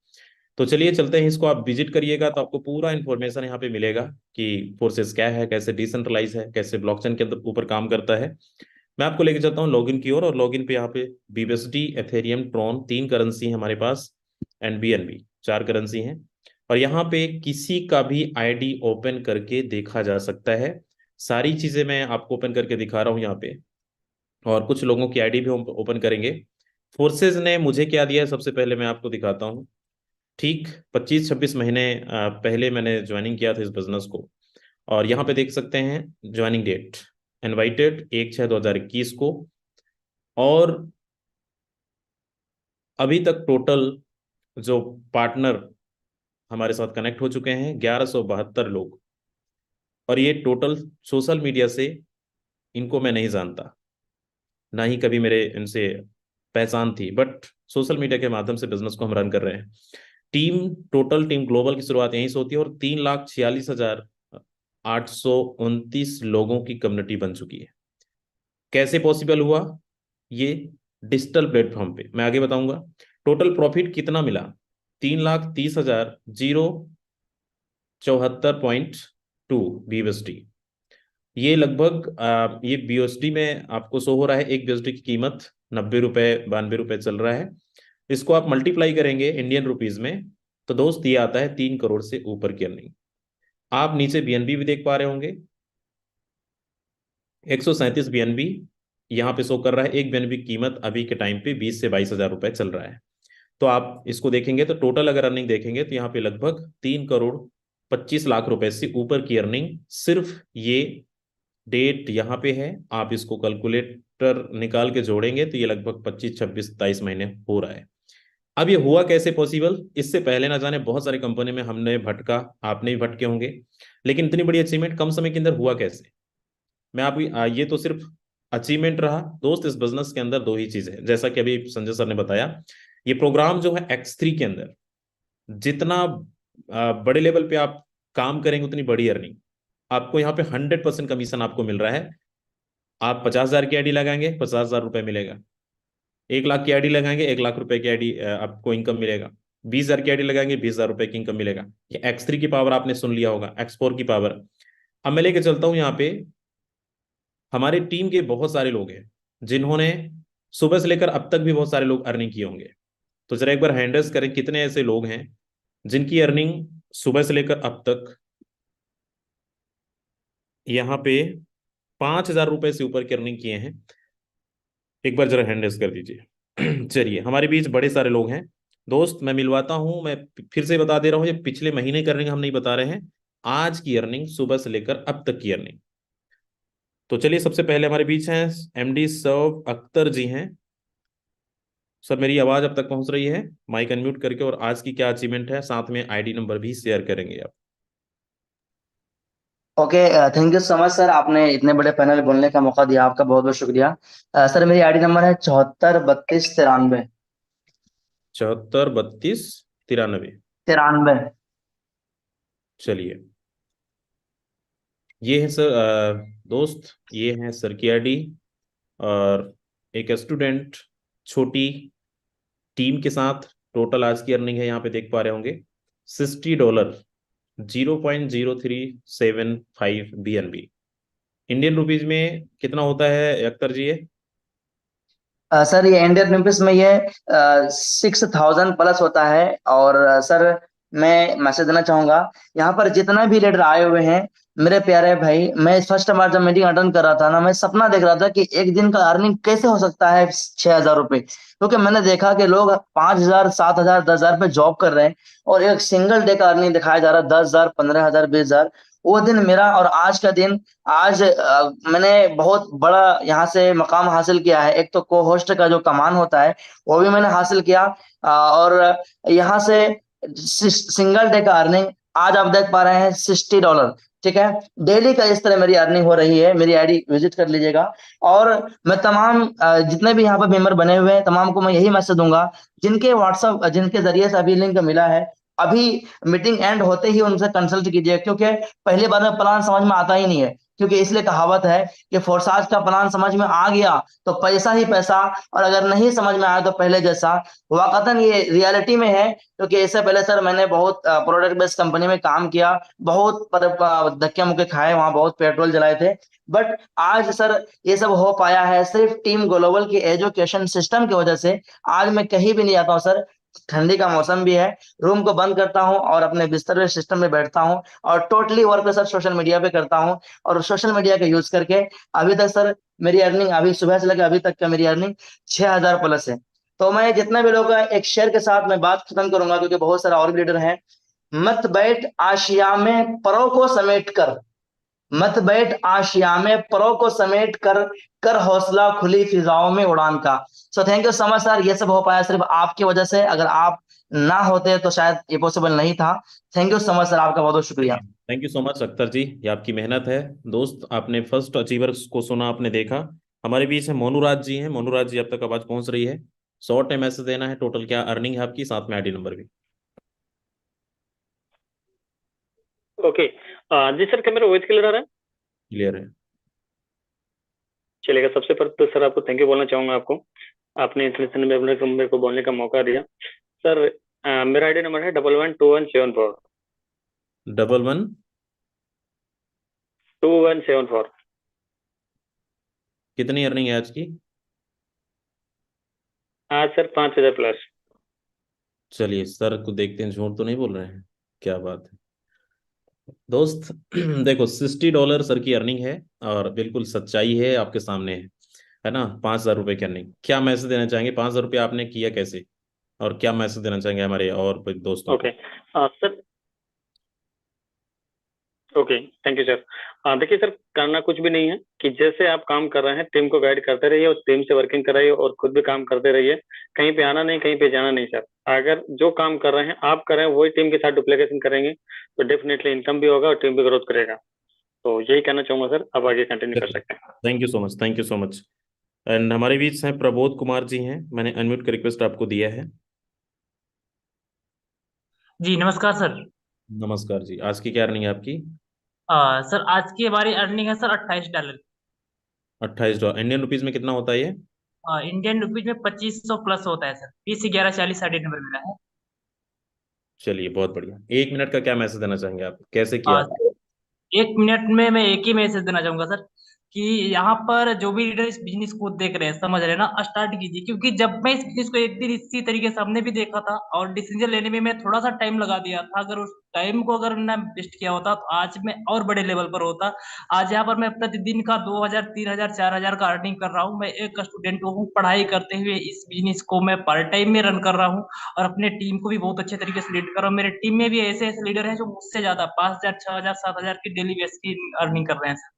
तो चलिए चलते हैं, इसको आप विजिट करिएगा तो आपको पूरा इन्फॉर्मेशन यहाँ पे मिलेगा कि फोर्सेस क्या है, कैसे डिसेंट्रलाइज है, कैसे ब्लॉकचेन के अंदर ऊपर काम करता है। मैं आपको लेके चलता हूँ लॉगिन की ओर, और लॉगिन पे यहाँ पे बीएसडी, एथेरियम, ट्रॉन, 3 करेंसी है हमारे पास, एंड बीएनबी। 4 करेंसी हैं। और यहाँ पे किसी का भी आईडी ओपन करके देखा जा सकता है। सारी चीजें मैं आपको ओपन करके दिखा रहा हूँ यहाँ पे, और कुछ लोगों की आईडी भी हम ओपन करेंगे। फोर्सेज ने मुझे क्या दिया है, सबसे पहले मैं आपको दिखाता हूँ। ठीक 25-26 महीने पहले मैंने ज्वाइनिंग किया था इस बिजनेस को। और यहाँ पे देख सकते हैं ज्वाइनिंग डेट, इनवाइटेड 1/6/2021 को। और अभी तक टोटल जो पार्टनर हमारे साथ कनेक्ट हो चुके हैं 1172 लोग। और ये टोटल सोशल मीडिया से, इनको मैं नहीं जानता, ना ही कभी मेरे इनसे पहचान थी, बट सोशल मीडिया के माध्यम से बिजनेस को हम रन कर रहे हैं। टीम ग्लोबल की शुरुआत यहीं से होती है, और 3,46,829 लोगों की कम्युनिटी बन चुकी है। कैसे पॉसिबल हुआ ये? डिजिटल प्लेटफॉर्म पे मैं आगे बताऊंगा। टोटल प्रॉफिट कितना मिला? 3,30,074.2 बीएसडी। ये लगभग ये बीएसडी में आपको शो हो रहा है। एक बीएसडी की कीमत 90 रुपए 92 रुपए चल रहा है। इसको आप मल्टीप्लाई करेंगे इंडियन रुपीज में, तो दोस्त ये आता है 3 करोड़ से ऊपर की अर्निंग। आप नीचे बीएनबी भी देख पा रहे होंगे, 137 बीएनबी यहाँ पे शो कर रहा है। एक बीएनबी की कीमत अभी के टाइम पे 20 से 22 हजार रुपए चल रहा है। तो आप इसको देखेंगे तो टोटल अगर अर्निंग देखेंगे तो यहाँ पे लगभग 3,25,00,000 रुपए से ऊपर की अर्निंग सिर्फ ये डेट यहाँ पे है। आप इसको कैलकुलेटर निकाल के जोड़ेंगे तो ये लगभग 25, 26, 27 महीने हो रहा है। अब ये हुआ कैसे पॉसिबल? इससे पहले ना जाने बहुत सारी कंपनी में हमने भटका, आपने भी भटके होंगे, लेकिन इतनी बड़ी अचीवमेंट कम समय के अंदर हुआ कैसे? मैं आपको ये तो सिर्फ अचीवमेंट रहा दोस्त। इस बिजनेस के अंदर दो ही चीज है, जैसा कि अभी संजय सर ने बताया। ये प्रोग्राम जो है X3 के अंदर, जितना बड़े लेवल पे आप काम करेंगे उतनी बड़ी अर्निंग आपको यहाँ पे 100% कमीशन आपको मिल रहा है। आप 50,000 की आईडी लगाएंगे 50,000 रुपए मिलेगा। 1 लाख की आईडी लगाएंगे 1 लाख रुपए की आईडी आपको इनकम मिलेगा। 20,000 की आईडी लगाएंगे 20,000 रुपए की इनकम मिलेगा। ये X3 की पावर आपने सुन लिया होगा, X4 की पावर। अब मैं लेके चलता हूँ यहाँ पे। हमारे टीम के बहुत सारे लोग हैं जिन्होंने सुबह से लेकर अब तक भी बहुत सारे लोग अर्निंग किए होंगे। तो जरा एक बार हैंड रेज करें, कितने ऐसे लोग हैं जिनकी अर्निंग सुबह से लेकर अब तक यहाँ पे 5,000 रुपए से ऊपर की अर्निंग किए हैं? एक बार जरा हैंड रेज कर दीजिए। चलिए, हमारे बीच बड़े सारे लोग हैं दोस्त, मैं मिलवाता हूं। मैं फिर से बता दे रहा हूं, ये पिछले महीने की अर्निंग हम नहीं बता रहे हैं, आज की अर्निंग, सुबह से लेकर अब तक की अर्निंग। तो चलिए, सबसे पहले हमारे बीच हैं एमडी सर्व अख्तर जी हैं। सर, मेरी आवाज अब तक पहुंच रही है? माइक अनम्यूट करके, और आज की क्या अचीवमेंट है, साथ में आईडी नंबर भी शेयर करेंगे आप। Okay. Thank you so much sir, आपने इतने बड़े पैनल बोलने का मौका दिया, आपका बहुत बहुत शुक्रिया। सर मेरी आईडी नंबर है 74 32 93। 74 32 93। 93। चलिए, ये है सर दोस्त, ये है सर की आईडी। और एक स्टूडेंट छोटी टीम के साथ टोटल आज की अर्निंग है, यहाँ पे देख पा रहे होंगे $60, 0.0375 BNB। इंडियन रुपीज में कितना होता है अख्तर जी ये? सर ये इंडियन रुपीस में ये 6,000 प्लस होता है। और सर मैं मैसेज देना चाहूंगा, यहाँ पर जितना भी लीडर आए हुए हैं मेरे प्यारे भाई, मैं फर्स्ट बार जब मीटिंग अटेंड कर रहा था ना, मैं सपना देख रहा था कि एक दिन का अर्निंग कैसे हो सकता है 6,000 रुपए। क्योंकि मैंने देखा कि लोग 5,000 7,000 10,000 पे जॉब कर रहे हैं, और एक सिंगल डे का अर्निंग दिखाया जा रहा है 10,000 15,000 20,000। वो दिन मेरा और आज का दिन, आज मैंने बहुत बड़ा यहाँ से मकाम हासिल किया है। एक तो को होस्ट का जो कमान होता है वो भी मैंने हासिल किया, और यहाँ से सिंगल डे का अर्निंग आज आप देख पा रहे हैं $60। ठीक है, डेली का इस तरह मेरी अर्निंग हो रही है। मेरी आईडी विजिट कर लीजिएगा। और मैं तमाम जितने भी यहाँ पर मेंबर बने हुए हैं तमाम को मैं यही मैसेज दूंगा, जिनके व्हाट्सएप जिनके जरिए से अभी लिंक मिला है, अभी मीटिंग एंड होते ही उनसे कंसल्ट कीजिए। क्योंकि पहली बार में प्लान समझ में आता ही नहीं है, क्योंकि इसलिए कहावत है कि फोरसाज का प्लान समझ में आ गया तो पैसा ही पैसा, और अगर नहीं समझ में आया तो पहले जैसा। वाकतन ये रियलिटी में है, क्योंकि इससे पहले सर मैंने बहुत प्रोडक्ट बेस्ड कंपनी में काम किया, बहुत धक्के मुक्के खाए, वहां बहुत पेट्रोल जलाए थे। बट आज सर ये सब हो पाया है सिर्फ टीम ग्लोबल की एजुकेशन सिस्टम की वजह से। आज मैं कहीं भी नहीं जाता हूँ सर, ठंडी का मौसम भी है, रूम को बंद करता हूँ और अपने बिस्तर में सिस्टम में बैठता हूँ और totally work sir social media पे करता हूँ। और सोशल मीडिया का यूज करके अभी तक सर मेरी अर्निंग, अभी सुबह से लेकर अभी तक का मेरी अर्निंग 6,000 प्लस है। तो मैं जितना भी लोग हैं, एक शेयर के साथ मैं बात खत्म करूंगा, क्योंकि बहुत सारा और भी लीडर है। मत बैठ आशिया में परों को समेट कर, मत बैठ आशिया में परों को समेट कर, कर हौसला खुली फिजाओं में उड़ान का। सो thank you so much sir, ये सब हो पाया सिर्फ आपकी वजह से, अगर आप ना होते तो शायद ये पॉसिबल नहीं था। Thank you so much sir, आपका बहुत बहुत शुक्रिया। चलिए, thank you so much Akhtar ji, ये आपकी मेहनत है। दोस्त, आपने फर्स्ट अचीवर्स को सुना, आपने देखा। हमारे बीच है मोनूराज जी हैं। मोनूराज जी, अब तक आवाज पहुंच रही है? शॉर्ट टाइम मैसेज देना है, टोटल क्या अर्निंग है आपकी, साथ में आईडी नंबर भी। ओके। जी सर, क्या मेरा वॉइस क्लियर आ रहा है? क्लियर है। चलेगा। सबसे पहले तो सर आपको थैंक यू बोलना चाहूंगा आपको, आपने इतने समय में मेरे को बोलने का मौका दिया। सर मेरा आईडी नंबर है 112174। 11 2174। कितनी अर्निंग है आज की? आज सर 5,000 प्लस। चलिए, सर को देखते हैं, झूठ तो नहीं बोल रहे हैं। क्या बात है दोस्त। देखो, $60 सर की अर्निंग है, और बिल्कुल सच्चाई है, आपके सामने है ना। 5,000 रुपए की अर्निंग, क्या मैसेज देना चाहेंगे? 5,000 रुपये आपने किया कैसे, और क्या मैसेज देना चाहेंगे हमारे और दोस्तों को? Okay sir. Okay, thank you sir. देखिए सर, करना कुछ भी नहीं है कि जैसे आप काम कर रहे हैं टीम को गाइड करते रहिए और टीम से वर्किंग कराइए और खुद भी काम करते रहिए। कहीं पे आना नहीं, कहीं पे जाना नहीं सर। अगर जो काम कर रहे हैं आप कर रहे हैं वही टीम के साथ डुप्लीकेशन करेंगे तो डेफिनेटली इनकम भी होगा और टीम भी ग्रोथ करेगा। तो यही कहना चाहूंगा सर, आप आगे कंटिन्यू कर सकते हैं। Thank you so much, thank you so much. And हमारे बीच हैं प्रबोध कुमार जी हैं, मैंने अनम्यूट का रिक्वेस्ट आपको दिया है। जी नमस्कार सर। नमस्कार जी, आज की क्या अर्निंग है आपकी? सर आज की हमारी अर्निंग है सर $28। $28 इंडियन रुपीज में कितना होता है ये? इंडियन रुपीज में 2500 प्लस होता है सर। 20 11 40 आईडी नंबर मिला है। चलिए, बहुत बढ़िया। 1 मिनट का क्या मैसेज देना चाहेंगे आप, कैसे किया आप? सर 1 मिनट में मैं एक ही मैसेज देना चाहूंगा सर, कि यहाँ पर जो भी लीडर इस बिजनेस को देख रहे हैं, समझ रहे हैं ना, स्टार्ट कीजिए। क्योंकि जब मैं इस बिजनेस को एक दिन इसी तरीके से हमने भी देखा था और डिसीजन लेने में मैं थोड़ा सा टाइम लगा दिया था। अगर उस टाइम को अगर मैं वेस्ट किया होता तो आज मैं और बड़े लेवल पर होता। आज यहाँ पर मैं प्रतिदिन का 2,000 3,000 4,000 का अर्निंग कर रहा हूँ। मैं एक स्टूडेंट हूँ, पढ़ाई करते हुए इस बिजनेस को मैं पार्ट टाइम में रन कर रहा हूँ और अपने टीम को भी बहुत अच्छे तरीके से लीड कर रहा हूँ। मेरे टीम में भी ऐसे ऐसे लीडर हैं जो मुझसे ज्यादा 5,000 6,000 7,000 की डेली बेस की अर्निंग कर रहे हैं सर।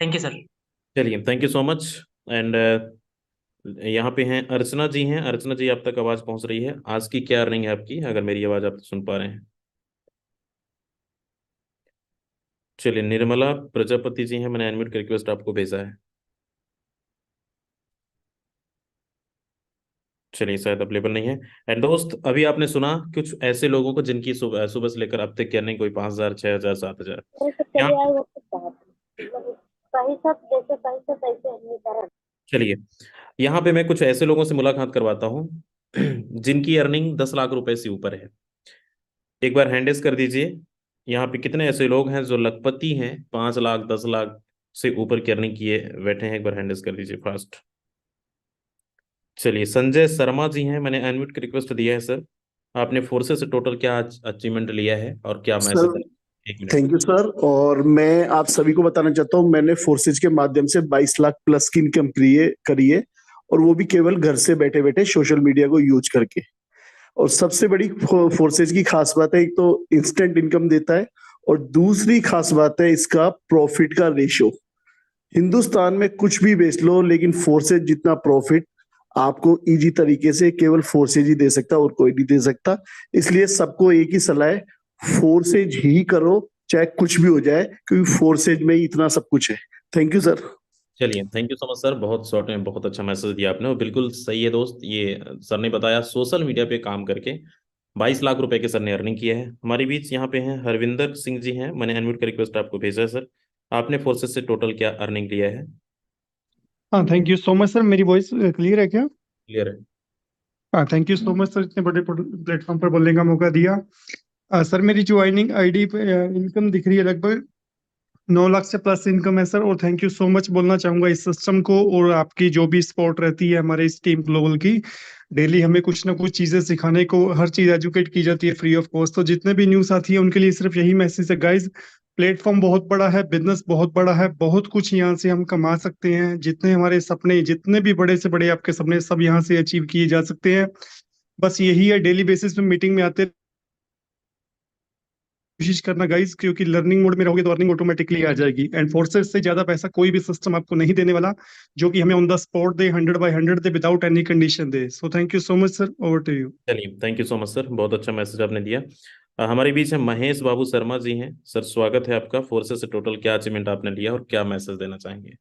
Thank you sir. चलिए, thank you so much. And यहाँ पे हैं अर्चना जी हैं। अर्चना जी, आप तक आवाज पहुंच रही है? आज की क्या अर्निंग है आपकी, अगर मेरी आवाज आप सुन पा रहे हैं? चलिए, निर्मला प्रजापति जी हैं, मैंने अनम्यूट का रिक्वेस्ट आपको भेजा है। चलिए, शायद अवेलेबल नहीं है। एंड दोस्त, अभी आपने सुना कुछ ऐसे लोगों को जिनकी सुबह सुबह से लेकर अब तक की अर्निंग कोई 5,000 6,000 7,000। यहाँ चलिए, यहाँ पे मैं कुछ ऐसे लोगों से मुलाकात करवाता हूँ जिनकी अर्निंग 10 लाख रुपए से ऊपर है। एक बार हैंड रेस कर दीजिए। यहाँ पे कितने ऐसे लोग हैं जो लखपति हैं, 5 लाख 10 लाख से ऊपर की अर्निंग किए बैठे हैं? एक बार हैंड रेस कर दीजिए फास्ट। चलिए, संजय शर्मा जी हैं, मैंने अनम्यूट का रिक्वेस्ट दिया है सर। आपने फोर्सेस से टोटल क्या अचीवमेंट लिया है और क्या मैसेज सर है? 1 मिनट। Thank you sir. और मैं आप सभी को बताना चाहता हूँ, मैंने फोर्सेज के माध्यम से 22 लाख प्लस की इनकम करी है, और वो भी केवल घर से बैठे बैठे सोशल मीडिया को यूज करके। और सबसे बड़ी फोर्सेज की खास बात है, एक तो इंस्टेंट इनकम देता है, और दूसरी खास बात है इसका प्रॉफिट का रेशो। हिंदुस्तान में कुछ भी बेच लो, लेकिन फोर्सेज जितना प्रॉफिट आपको इजी तरीके से केवल फोर्सेज ही दे सकता, और कोई नहीं दे सकता। इसलिए सबको एक ही सलाह है, फोर्सेज ही करो, चाहे कुछ भी हो जाए, क्योंकि फोर्सेज में ही इतना सब कुछ है। Thank you sir. चलिए, thank you so much sir, बहुत शॉर्ट में बहुत अच्छा मैसेज दिया आपने, और बिल्कुल सही है दोस्त। ये सर ने बताया, सोशल मीडिया पे काम करके 22 लाख रुपए के सर ने अर्निंग किया है। हमारे बीच यहाँ पे हैं हरविंदर सिंह जी हैं, मैंने अनम्यूट का रिक्वेस्ट आपको भेजा है सर। आपने फोर्सेस से टोटल क्या अर्निंग लिया है? हाँ thank you so much sir. मेरी वॉइस क्लियर है क्या? क्लियर है। हाँ thank you so much sir, इतने बड़े प्लेटफॉर्म पर बोलने का मौका दिया। सर मेरी ज्वाइनिंग आईडी पे इनकम दिख रही है लगभग 9 लाख से प्लस इनकम है सर। और थैंक यू सो मच बोलना चाहूंगा इस सिस्टम को, और आपकी जो भी सपोर्ट रहती है हमारे इस टीम ग्लोबल की, डेली हमें कुछ ना कुछ चीजें सिखाने को, हर चीज एजुकेट की जाती है फ्री ऑफ कॉस्ट। तो जितने भी न्यू साथी हैं उनके लिए सिर्फ यही मैसेज है गाइज, प्लेटफॉर्म बहुत बड़ा है, बिजनेस बहुत बड़ा है, बहुत कुछ यहाँ से हम कमा सकते हैं। जितने हमारे सपने, जितने भी बड़े से बड़े आपके सपने, सब यहाँ से अचीव किए जा सकते हैं। बस यही है, डेली बेसिस पे मीटिंग में आते कोशिश करना गाइस, क्योंकि लर्निंग मोड में रहोगे तो अर्निंग ऑटोमेटिकली आ जाएगी। एंड फोर्सेस से ज्यादा पैसा कोई भी सिस्टम आपको नहीं देने वाला, जो कि हमें ऑन द स्पॉट दे, 100/100 दे, विदाउट एनी कंडीशन दे। So thank you so much sir, over to you. चलिए, thank you so much sir, बहुत अच्छा मैसेज आपने दिया। हमारे बीच में महेश बाबू शर्मा जी हैं। सर स्वागत है आपका। फोर्सेस से टोटल क्या अचीवमेंट आपने लिया और क्या मैसेज देना चाहेंगे?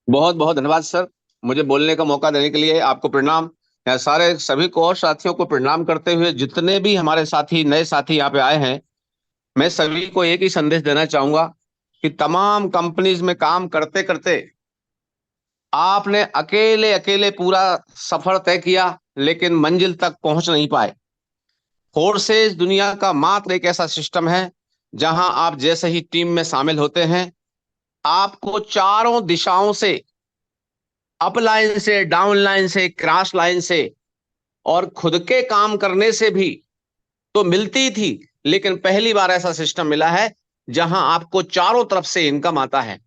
बहुत बहुत धन्यवाद सर, मुझे बोलने का मौका देने के लिए। आपको प्रणाम, यहाँ सारे सभी को और साथियों को प्रणाम करते हुए, जितने भी हमारे साथी, नए साथी यहाँ पे आए हैं, मैं सभी को एक ही संदेश देना चाहूंगा कि तमाम कंपनीज में काम करते करते आपने अकेले अकेले पूरा सफर तय किया, लेकिन मंजिल तक पहुंच नहीं पाए। फोर्सेस दुनिया का मात्र एक ऐसा सिस्टम है जहां आप जैसे ही टीम में शामिल होते हैं, आपको चारों दिशाओं से, अप लाइन से, डाउन लाइन से, क्रॉस लाइन से और खुद के काम करने से भी तो मिलती थी, लेकिन पहली बार ऐसा सिस्टम मिला है जहां आपको चारों तरफ से इनकम आता है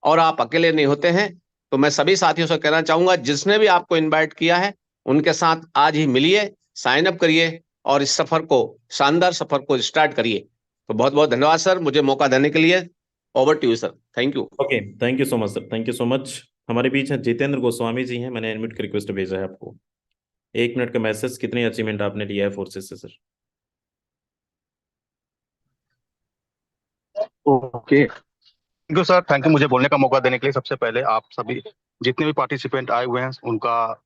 और आप अकेले नहीं होते हैं। तो मैं सभी साथियों से कहना चाहूंगा, जिसने भी आपको इनवाइट किया है उनके साथ आज ही मिलिए, साइन अप करिए और इस सफर को, शानदार सफर को स्टार्ट करिए। तो बहुत बहुत धन्यवाद सर, मुझे मौका देने के लिए। Over to you sir, thank you. Okay, thank you so much sir, thank you so much. हमारे बीच है जितेंद्र गोस्वामी जी हैं, मैंने इनविट रिक्वेस्ट भेजा है आपको। 1 मिनट का मैसेज, कितनी अचीवमेंट आपने लिया है फोर्सेस से sir? Okay, thank you sir, thank you मुझे बोलने का मौका देने के लिए। सबसे पहले आप सभी जितने भी पार्टिसिपेंट आए हुए हैं उनका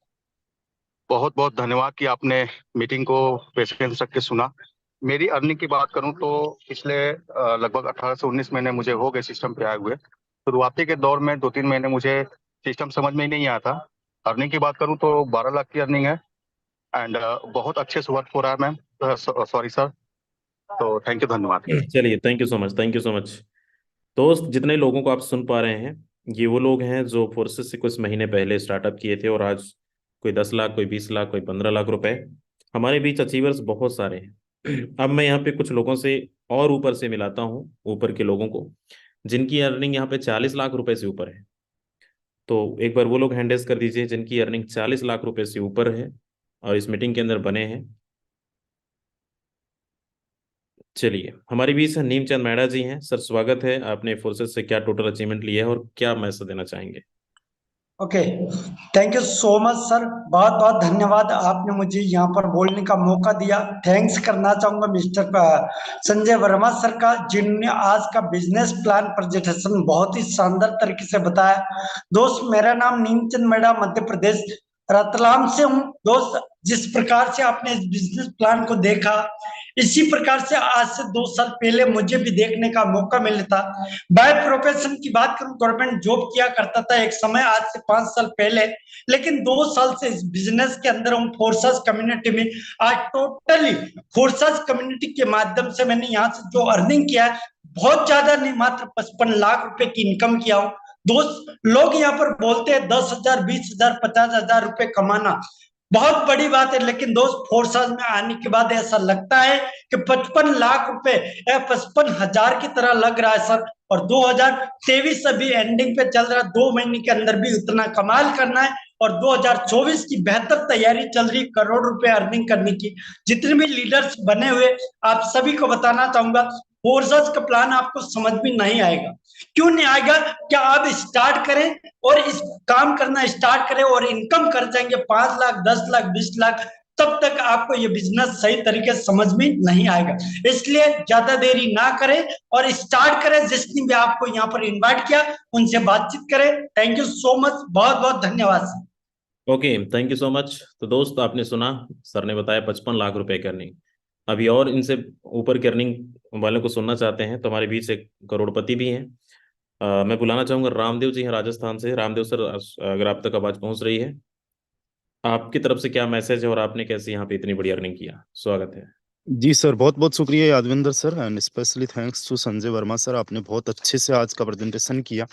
बहुत बहुत धन्यवाद कि आपने मीटिंग को पेशेंस रख के सुना। मेरी अर्निंग की बात करूं तो पिछले लगभग 18 से 19 महीने मुझे हो गए सिस्टम पे आए हुए। शुरुआती के दौर में 2-3 महीने मुझे सिस्टम समझ में ही नहीं आया था। अर्निंग की बात करूं तो 12 लाख की अर्निंग है एंड बहुत अच्छे से वर्क हो रहा है मैम, सॉरी सर। तो थैंक यू, धन्यवाद। चलिए, thank you so much, thank you so much. दोस्त, जितने लोगों को आप सुन पा रहे हैं, ये वो लोग हैं जो फोर्सेस से कुछ महीने पहले स्टार्टअप किए थे और आज कोई 10 लाख, कोई 20 लाख, कोई 15 लाख रुपए। हमारे बीच अचीवर्स बहुत सारे हैं। अब मैं यहाँ पे कुछ लोगों से और ऊपर से मिलाता हूँ, ऊपर के लोगों को जिनकी अर्निंग यहाँ पे 40 लाख रुपए से ऊपर है। तो एक बार वो लोग हैंड रेज कर दीजिए जिनकी अर्निंग 40 लाख रुपए से ऊपर है और इस मीटिंग के अंदर बने हैं। चलिए, हमारे बीच नीमचंद मैडा जी हैं। सर स्वागत है, आपने फोर्सेस से क्या टोटल अचीवमेंट लिया है और क्या मैसेज देना चाहेंगे? Okay, thank you so much sir, बहुत बहुत धन्यवाद, आपने मुझे यहाँ पर बोलने का मौका दिया। थैंक्स करना चाहूंगा मिस्टर संजय वर्मा सर का, जिन्होंने आज का बिजनेस प्लान प्रेजेंटेशन बहुत ही शानदार तरीके से बताया। दोस्त, मेरा नाम नीमचंद मैडा, मध्य प्रदेश रतलाम से हूँ। दोस्त, जिस प्रकार से आपने इस बिजनेस प्लान को देखा, इसी प्रकार से आज से 2 साल पहले मुझे भी देखने का मौका मिला था। बाय प्रोफेशन की बात करूं, गवर्नमेंट जॉब किया करता था एक समय, आज से 5 साल पहले, लेकिन 2 साल से इस बिजनेस के अंदर हूं फोर्सेस कम्युनिटी में। आज टोटली फोर्सेस कम्युनिटी के माध्यम से मैंने यहाँ से जो अर्निंग किया है, बहुत ज्यादा नहीं, मात्र 55 लाख रुपए की इनकम किया हूँ। दोस्त, लोग यहाँ पर बोलते हैं 10,000, 20,000, 50,000 रुपए कमाना बहुत बड़ी बात है, लेकिन दोस्त फोर्सेस में आने के बाद ऐसा लगता है कि 55 लाख रुपए 55,000 की तरह लग रहा है सर। और 2023 अभी एंडिंग पे चल रहा है, 2 महीने के अंदर भी उतना कमाल करना है और 2024 की बेहतर तैयारी चल रही, करोड़ रुपए अर्निंग करने की। जितने भी लीडर्स बने हुए, आप सभी को बताना चाहूंगा, फोर्सेस का प्लान आपको समझ में नहीं आएगा। क्यों नहीं आएगा? क्या आप स्टार्ट करें और इस काम करना स्टार्ट करें और इनकम कर जाएंगे 5 लाख, 10 लाख, 20 लाख, तब तक आपको ये बिजनेस सही तरीके से समझ में नहीं आएगा। इसलिए ज्यादा देरी ना करें और स्टार्ट करें। जिसने भी आपको यहाँ पर इनवाइट किया उनसे बातचीत करें। थैंक यू सो मच, बहुत बहुत धन्यवाद। Okay, thank you so much. तो दोस्त, आपने सुना, सर ने बताया 55 लाख रुपए की अर्निंग। अभी और इनसे ऊपर की अर्निंग वालों को सुनना चाहते हैं तो हमारे बीच एक करोड़पति भी हैं। मैं बुलाना चाहूंगा, रामदेव जी हैं राजस्थान से। रामदेव सर, अगर आप तक आवाज पहुंच रही है, आपकी तरफ से क्या मैसेज है और आपने कैसे यहाँ पे इतनी बड़ी अर्निंग किया? स्वागत है जी सर, बहुत बहुत शुक्रिया Yadvinder sir, and specially thanks to Sanjay Verma sir, आपने बहुत अच्छे से आज का प्रेजेंटेशन किया।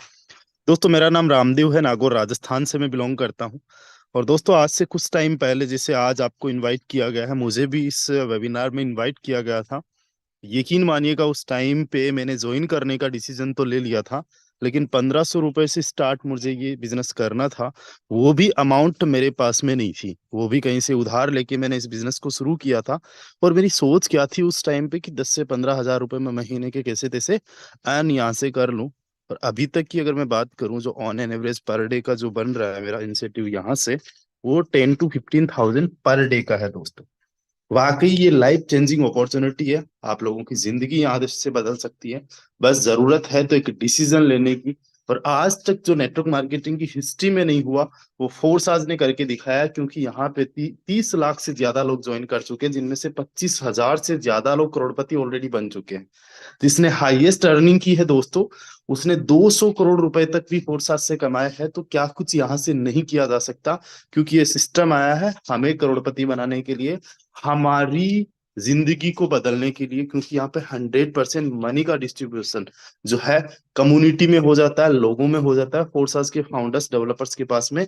दोस्तों, मेरा नाम रामदेव है, नागौर राजस्थान से मैं बिलोंग करता हूँ। और दोस्तों आज से कुछ टाइम पहले, जैसे आज आपको इनवाइट किया गया है, मुझे भी इस वेबिनार में इनवाइट किया गया था। यकीन मानिएगा उस टाइम पे मैंने ज्वाइन करने का डिसीजन तो ले लिया था, लेकिन 1500 रुपए से स्टार्ट मुझे ये बिजनेस करना था। वो भी अमाउंट मेरे पास में नहीं थी, वो भी कहीं से उधार लेके मैंने इस बिजनेस को शुरू किया था। और मेरी सोच क्या थी उस टाइम पे कि 10 से 15 हजार रुपए मैं महीने के कैसे तैसे अर्न यहाँ से कर लूं। और अभी तक की अगर मैं बात करूं, जो on an average per day का जो बन रहा है मेरा इंसेंटिव यहाँ से, वो 10 to 15 थाउजेंड पर डे का है दोस्तों। वाकई ये लाइफ चेंजिंग अपॉर्चुनिटी है, आप लोगों की जिंदगी यहाँ से बदल सकती है। बस जरूरत है तो एक डिसीजन लेने की। और आज तक जो नेटवर्क मार्केटिंग की हिस्ट्री में नहीं हुआ, वो फोर्स आज ने करके दिखाया, क्योंकि यहाँ पे 30 लाख से ज्यादा लोग ज्वाइन कर चुके हैं, जिनमें से 25 हजार से ज्यादा लोग करोड़पति ऑलरेडी बन चुके हैं। जिसने हाईएस्ट अर्निंग की है दोस्तों, उसने 200 करोड़ रुपए तक भी फोर्स आज से कमाए हैं। तो क्या कुछ यहाँ से नहीं किया जा सकता? क्योंकि ये सिस्टम आया है हमें करोड़पति बनाने के लिए, हमारी जिंदगी को बदलने के लिए। क्योंकि यहाँ पे 100% मनी का डिस्ट्रीब्यूशन जो है कम्युनिटी में हो जाता है, लोगों में हो जाता है। फोर्सास के फाउंडर्स डेवलपर्स के पास में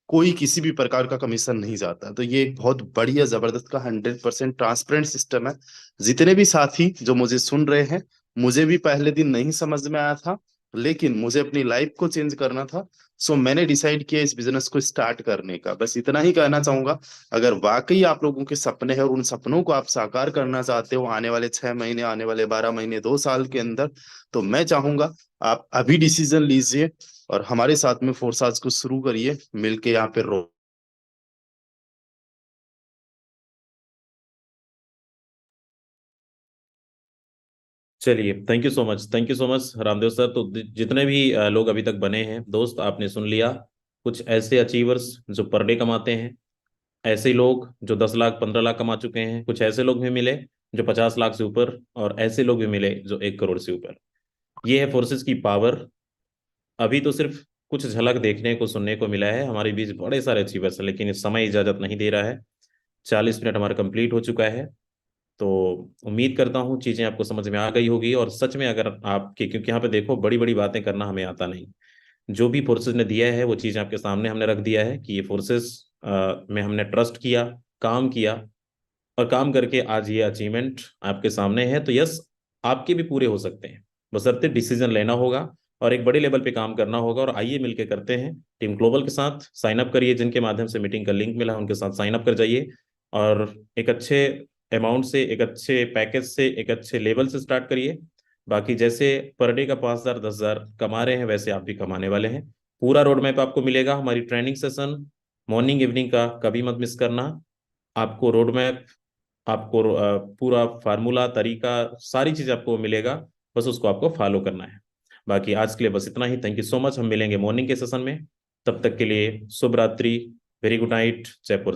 कोई किसी भी प्रकार का कमीशन नहीं जाता। तो ये एक बहुत बढ़िया जबरदस्त का 100% ट्रांसपेरेंट सिस्टम है। जितने भी साथी जो मुझे सुन रहे हैं, मुझे भी पहले दिन नहीं समझ में आया था, लेकिन मुझे अपनी लाइफ को चेंज करना था। सो मैंने डिसाइड किया इस बिजनेस को स्टार्ट करने का। बस इतना ही कहना चाहूंगा, अगर वाकई आप लोगों के सपने हैं और उन सपनों को आप साकार करना चाहते हो आने वाले 6 महीने, आने वाले 12 महीने, 2 साल के अंदर, तो मैं चाहूंगा आप अभी डिसीजन लीजिए और हमारे साथ में फोर्साज को शुरू करिए, मिलके यहाँ पे रो। चलिए, thank you so much, thank you so much Ramdev sir. तो जितने भी लोग अभी तक बने हैं दोस्त, आपने सुन लिया। कुछ ऐसे अचीवर्स जो पर डे कमाते हैं, ऐसे लोग जो 10 लाख 15 लाख कमा चुके हैं, कुछ ऐसे लोग भी मिले जो 50 लाख से ऊपर, और ऐसे लोग भी मिले जो 1 करोड़ से ऊपर। ये है फोर्सेस की पावर। अभी तो सिर्फ कुछ झलक देखने को सुनने को मिला है, हमारे बीच बड़े सारे अचीवर्स हैं, लेकिन इस समय इजाजत नहीं दे रहा है। 40 मिनट हमारा कंप्लीट हो चुका है। तो उम्मीद करता हूँ चीज़ें आपको समझ में आ गई होगी। और सच में अगर आपके, क्योंकि यहाँ पे देखो बड़ी बड़ी बातें करना हमें आता नहीं, जो भी फोर्सेस ने दिया है वो चीज़ आपके सामने हमने रख दिया है कि ये फोर्सेस में हमने ट्रस्ट किया, काम किया, और काम करके आज ये अचीवमेंट आपके सामने है। तो यस, आपके भी पूरे हो सकते हैं, बशर्ते डिसीजन लेना होगा और एक बड़े लेवल पे काम करना होगा। और आइए मिलके करते हैं। टीम ग्लोबल के साथ साइन अप करिए, जिनके माध्यम से मीटिंग का लिंक मिला है उनके साथ साइन अप कर जाइए, और एक अच्छे अमाउंट से, एक अच्छे पैकेज से, एक अच्छे लेवल से स्टार्ट करिए। बाकी जैसे पर डे का 5,000 10,000 कमा रहे हैं, वैसे आप भी कमाने वाले हैं। पूरा रोड मैप आपको मिलेगा, हमारी ट्रेनिंग सेशन मॉर्निंग इवनिंग का कभी मत मिस करना। आपको रोड मैप, आपको पूरा फार्मूला, तरीका, सारी चीज आपको मिलेगा, बस उसको आपको फॉलो करना है। बाकी आज के लिए बस इतना ही। Thank you so much. हम मिलेंगे मॉर्निंग के सेशन में। तब तक के लिए शुभ रात्रि, वेरी गुड नाइट, जयपुर।